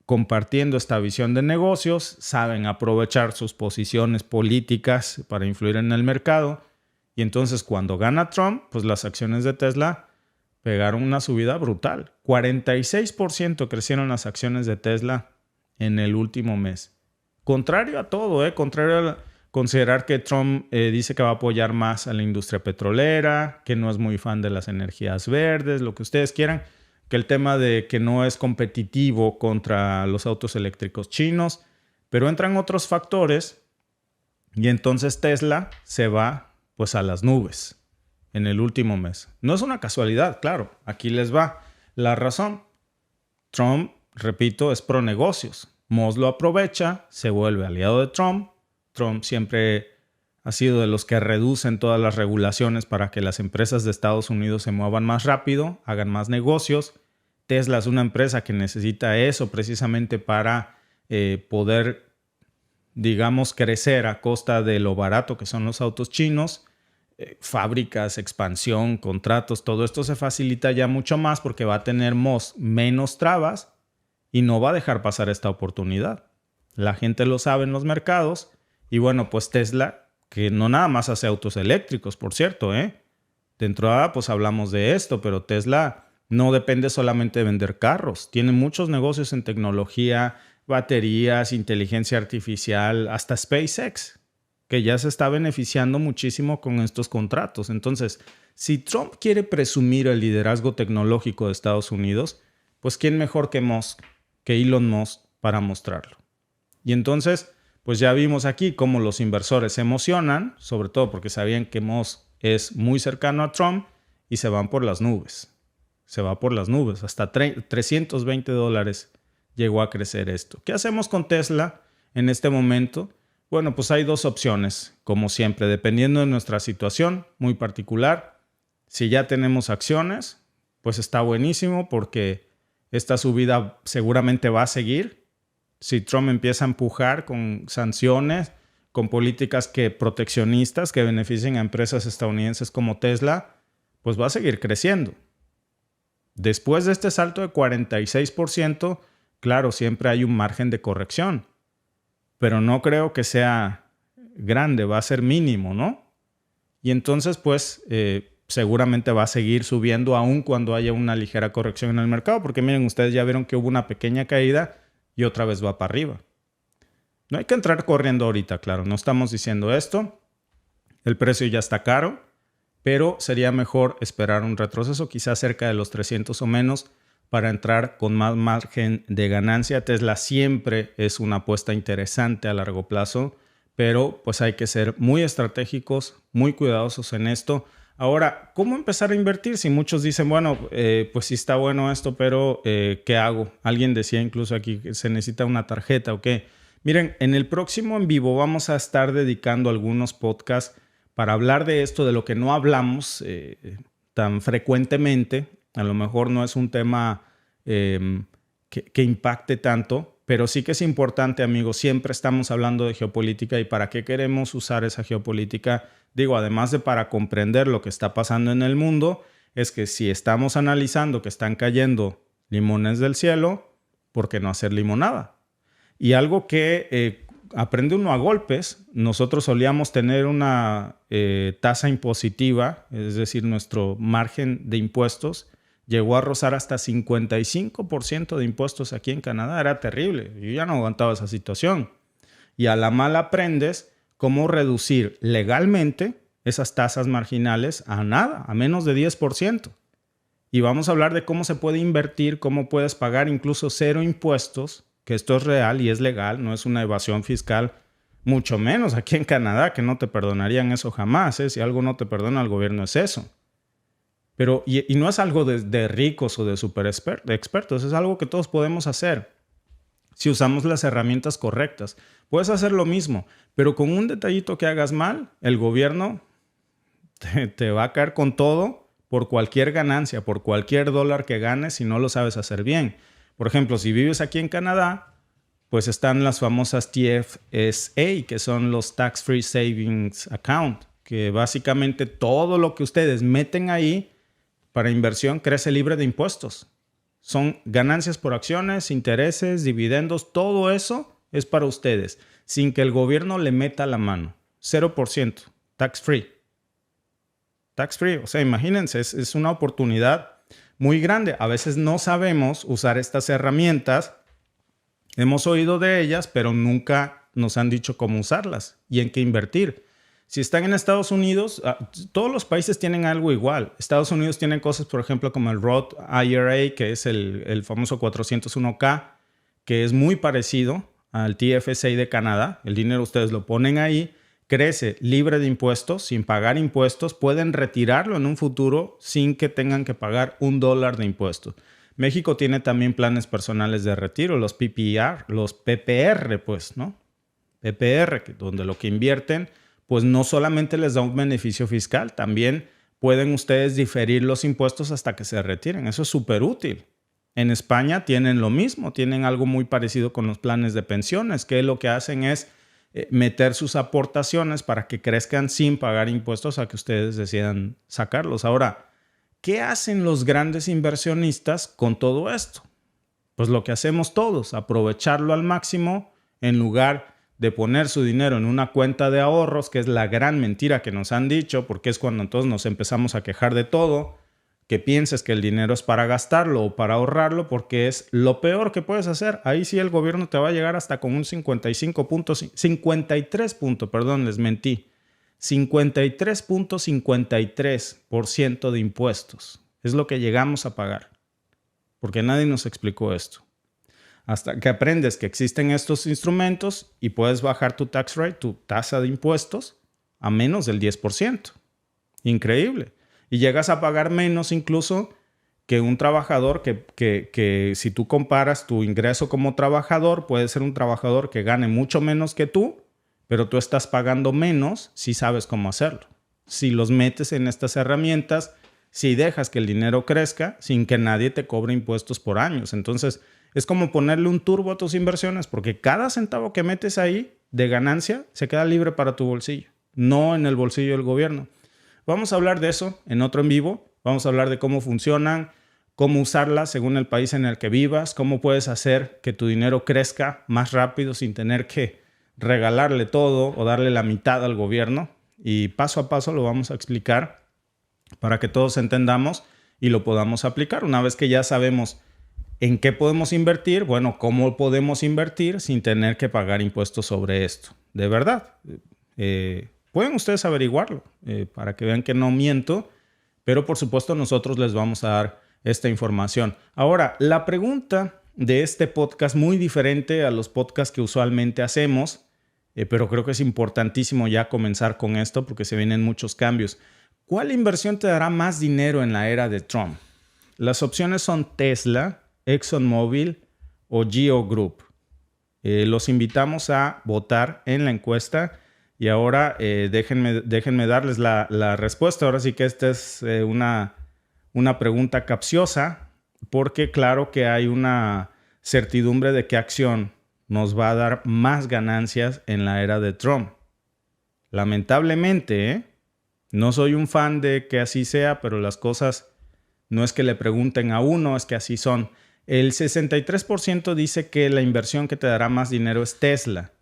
compartiendo esta visión de negocios, saben aprovechar sus posiciones políticas para influir en el mercado. Y entonces cuando gana Trump, pues las acciones de Tesla pegaron una subida brutal. 46% crecieron las acciones de Tesla en el último mes. Contrario a todo, contrario a considerar que Trump dice que va a apoyar más a la industria petrolera, que no es muy fan de las energías verdes, lo que ustedes quieran, que el tema de que no es competitivo contra los autos eléctricos chinos, pero entran otros factores y entonces Tesla se va pues a las nubes en el último mes. No es una casualidad, claro, aquí les va la razón. Trump, repito, es pro negocios. Musk lo aprovecha, se vuelve aliado de Trump. Trump siempre ha sido de los que reducen todas las regulaciones para que las empresas de Estados Unidos se muevan más rápido, hagan más negocios. Tesla es una empresa que necesita eso precisamente para poder, digamos, crecer a costa de lo barato que son los autos chinos. Fábricas, expansión, contratos, todo esto se facilita ya mucho más porque va a tener menos trabas y no va a dejar pasar esta oportunidad. La gente lo sabe en los mercados y bueno, pues Tesla, que no nada más hace autos eléctricos, por cierto, Dentro de pues hablamos de esto, pero Tesla no depende solamente de vender carros. Tiene muchos negocios en tecnología, baterías, inteligencia artificial, hasta SpaceX, que ya se está beneficiando muchísimo con estos contratos. Entonces, si Trump quiere presumir el liderazgo tecnológico de Estados Unidos, pues ¿quién mejor que Musk, que Elon Musk, para mostrarlo? Y entonces, pues ya vimos aquí cómo los inversores se emocionan, sobre todo porque sabían que Musk es muy cercano a Trump y se van por las nubes. Se va por las nubes. Hasta $320 llegó a crecer esto. ¿Qué hacemos con Tesla en este momento? Bueno, pues hay dos opciones, como siempre, dependiendo de nuestra situación muy particular. Si ya tenemos acciones, pues está buenísimo porque esta subida seguramente va a seguir. Si Trump empieza a empujar con sanciones, con políticas proteccionistas que beneficien a empresas estadounidenses como Tesla, pues va a seguir creciendo. Después de este salto de 46%, claro, siempre hay un margen de corrección, pero no creo que sea grande, va a ser mínimo, ¿no? Y entonces, pues, seguramente va a seguir subiendo aun cuando haya una ligera corrección en el mercado, porque miren, ustedes ya vieron que hubo una pequeña caída y otra vez va para arriba. No hay que entrar corriendo ahorita, claro, no estamos diciendo esto. El precio ya está caro, pero sería mejor esperar un retroceso, quizás cerca de los 300 o menos, para entrar con más margen de ganancia. Tesla siempre es una apuesta interesante a largo plazo, pero pues hay que ser muy estratégicos, muy cuidadosos en esto. Ahora, ¿cómo empezar a invertir? Si muchos dicen, bueno, pues sí está bueno esto, pero ¿qué hago? Alguien decía incluso aquí que se necesita una tarjeta o qué. Miren, en el próximo en vivo vamos a estar dedicando algunos podcasts para hablar de esto, de lo que no hablamos tan frecuentemente. A lo mejor no es un tema que impacte tanto, Pero sí que es importante, amigos, siempre estamos hablando de geopolítica y para qué queremos usar esa geopolítica. Digo, además de para comprender lo que está pasando en el mundo, es que si estamos analizando que están cayendo limones del cielo, ¿por qué no hacer limonada? Y algo que aprende uno a golpes, nosotros solíamos tener una tasa impositiva, es decir, nuestro margen de impuestos llegó a rozar hasta 55% de impuestos aquí en Canadá. Era terrible. Yo ya no aguantaba esa situación. Y a la mala aprendes cómo reducir legalmente esas tasas marginales a nada, a menos de 10%. Y vamos a hablar de cómo se puede invertir, cómo puedes pagar incluso 0 impuestos, que esto es real y es legal, no es una evasión fiscal, mucho menos aquí en Canadá, que no te perdonarían eso jamás. Si algo no te perdona el gobierno es eso. Pero, y no es algo de ricos o de super expertos, es algo que todos podemos hacer si usamos las herramientas correctas. Puedes hacer lo mismo, pero con un detallito que hagas mal, el gobierno te va a caer con todo por cualquier ganancia, por cualquier dólar que ganes si no lo sabes hacer bien. Por ejemplo, si vives aquí en Canadá, pues están las famosas TFSA, que son los Tax Free Savings Account, que básicamente todo lo que ustedes meten ahí para inversión crece libre de impuestos. Son ganancias por acciones, intereses, dividendos, todo eso es para ustedes, sin que el gobierno le meta la mano. 0%, tax free. Tax free, o sea, imagínense, es una oportunidad muy grande. A veces no sabemos usar estas herramientas, hemos oído de ellas, pero nunca nos han dicho cómo usarlas y en qué invertir. Si están en Estados Unidos, todos los países tienen algo igual. Estados Unidos tiene cosas, por ejemplo, como el Roth IRA, que es el famoso 401k, que es muy parecido al TFSA de Canadá. El dinero ustedes lo ponen ahí, crece libre de impuestos, sin pagar impuestos. Pueden retirarlo en un futuro sin que tengan que pagar $1 de impuestos. México tiene también planes personales de retiro, los PPR, los PPR, pues, ¿no? PPR, donde lo que invierten pues no solamente les da un beneficio fiscal, también pueden ustedes diferir los impuestos hasta que se retiren. Eso es súper útil. En España tienen lo mismo, tienen algo muy parecido con los planes de pensiones, que lo que hacen es meter sus aportaciones para que crezcan sin pagar impuestos a que ustedes decidan sacarlos. Ahora, ¿qué hacen los grandes inversionistas con todo esto? Pues lo que hacemos todos, aprovecharlo al máximo en lugar de poner su dinero en una cuenta de ahorros, que es la gran mentira que nos han dicho, porque es cuando entonces nos empezamos a quejar de todo, que pienses que el dinero es para gastarlo o para ahorrarlo, porque es lo peor que puedes hacer. Ahí sí el gobierno te va a llegar hasta con un 53.53% de impuestos. Es lo que llegamos a pagar, porque nadie nos explicó esto. Hasta que aprendes que existen estos instrumentos y puedes bajar tu tax rate, tu tasa de impuestos, a menos del 10%. Increíble. Y llegas a pagar menos incluso que un trabajador que si tú comparas tu ingreso como trabajador, puede ser un trabajador que gane mucho menos que tú, pero tú estás pagando menos si sabes cómo hacerlo. Si los metes en estas herramientas, si dejas que el dinero crezca sin que nadie te cobre impuestos por años. Entonces, es como ponerle un turbo a tus inversiones, porque cada centavo que metes ahí de ganancia se queda libre para tu bolsillo, no en el bolsillo del gobierno. Vamos a hablar de eso en otro en vivo. Vamos a hablar de cómo funcionan, cómo usarlas según el país en el que vivas, cómo puedes hacer que tu dinero crezca más rápido sin tener que regalarle todo o darle la mitad al gobierno. Y paso a paso lo vamos a explicar para que todos entendamos y lo podamos aplicar. Una vez que ya sabemos ¿en qué podemos invertir? Bueno, ¿cómo podemos invertir sin tener que pagar impuestos sobre esto? De verdad, pueden ustedes averiguarlo para que vean que no miento, pero por supuesto nosotros les vamos a dar esta información. Ahora, la pregunta de este podcast, muy diferente a los podcasts que usualmente hacemos, pero creo que es importantísimo ya comenzar con esto porque se vienen muchos cambios. ¿Cuál inversión te dará más dinero en la era de Trump? Las opciones son Tesla, ExxonMobil o GEO Group. Los invitamos a votar en la encuesta y ahora déjenme darles la respuesta. Ahora sí que esta es una pregunta capciosa porque claro que hay una certidumbre de qué acción nos va a dar más ganancias en la era de Trump. Lamentablemente, no soy un fan de que así sea, pero las cosas no es que le pregunten a uno, es que así son. El 63% dice que la inversión que te dará más dinero es Tesla.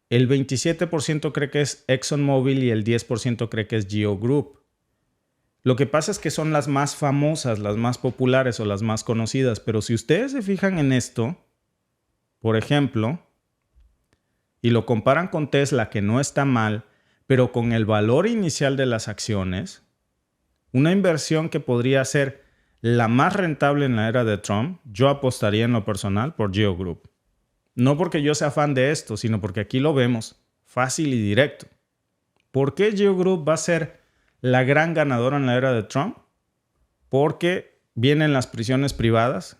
El 27% cree que es ExxonMobil y el 10% cree que es GEO Group. Lo que pasa es que son las más famosas, las más populares o las más conocidas, pero si ustedes se fijan en esto, por ejemplo, y lo comparan con Tesla, que no está mal, pero con el valor inicial de las acciones, una inversión que podría ser la más rentable en la era de Trump, yo apostaría en lo personal por GEO Group. No porque yo sea fan de esto, sino porque aquí lo vemos fácil y directo. ¿Por qué GEO Group va a ser la gran ganadora en la era de Trump? Porque vienen las prisiones privadas.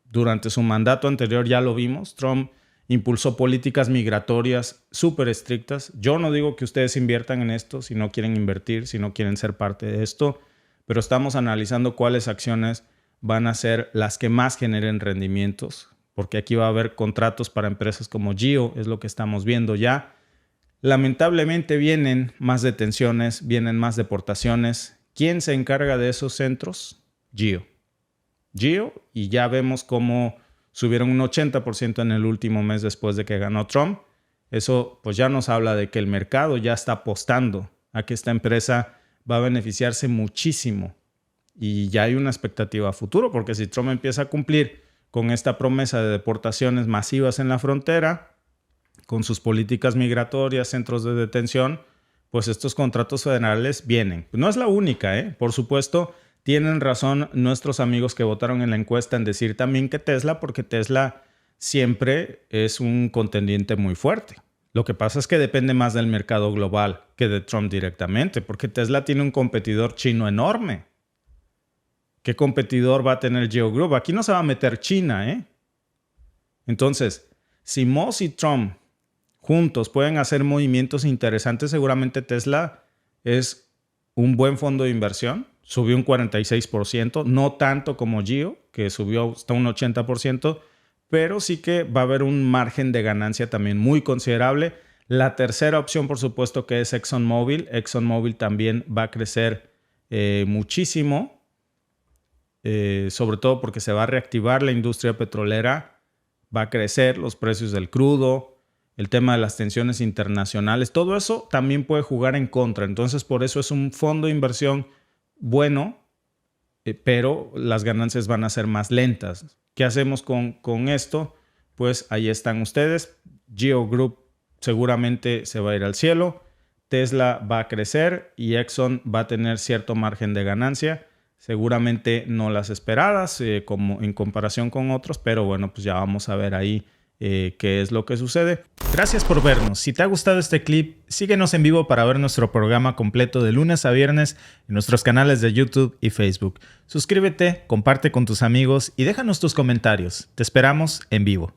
Durante su mandato anterior ya lo vimos. Trump impulsó políticas migratorias súper estrictas. Yo no digo que ustedes inviertan en esto si no quieren invertir, si no quieren ser parte de esto, pero estamos analizando cuáles acciones van a ser las que más generen rendimientos, porque aquí va a haber contratos para empresas como GEO, es lo que estamos viendo ya. Lamentablemente vienen más detenciones, vienen más deportaciones. ¿Quién se encarga de esos centros? GEO. Y ya vemos cómo subieron un 80% en el último mes después de que ganó Trump. Eso pues ya nos habla de que el mercado ya está apostando a que esta empresa va a beneficiarse muchísimo. Y ya hay una expectativa a futuro, porque si Trump empieza a cumplir con esta promesa de deportaciones masivas en la frontera, con sus políticas migratorias, centros de detención, pues estos contratos federales vienen. No es la única, ¿eh? Por supuesto, tienen razón nuestros amigos que votaron en la encuesta en decir también que Tesla, porque Tesla siempre es un contendiente muy fuerte. Lo que pasa es que depende más del mercado global que de Trump directamente, porque Tesla tiene un competidor chino enorme. ¿Qué competidor va a tener GEO Group? Aquí no se va a meter China, ¿eh? Entonces, si Musk y Trump juntos pueden hacer movimientos interesantes, seguramente Tesla es un buen fondo de inversión. Subió un 46%, no tanto como GEO, que subió hasta un 80%, pero sí que va a haber un margen de ganancia también muy considerable. La tercera opción, por supuesto, que es ExxonMobil. ExxonMobil también va a crecer muchísimo, sobre todo porque se va a reactivar la industria petrolera, va a crecer los precios del crudo, el tema de las tensiones internacionales, todo eso también puede jugar en contra. Entonces, por eso es un fondo de inversión bueno, pero las ganancias van a ser más lentas. ¿Qué hacemos con esto? Pues ahí están ustedes. GEO Group seguramente se va a ir al cielo, Tesla va a crecer y Exxon va a tener cierto margen de ganancia. Seguramente no las esperadas como en comparación con otros, pero bueno, pues ya vamos a ver ahí qué es lo que sucede. Gracias por vernos. Si te ha gustado este clip, síguenos en vivo para ver nuestro programa completo de lunes a viernes en nuestros canales de YouTube y Facebook. Suscríbete, comparte con tus amigos y déjanos tus comentarios. Te esperamos en vivo.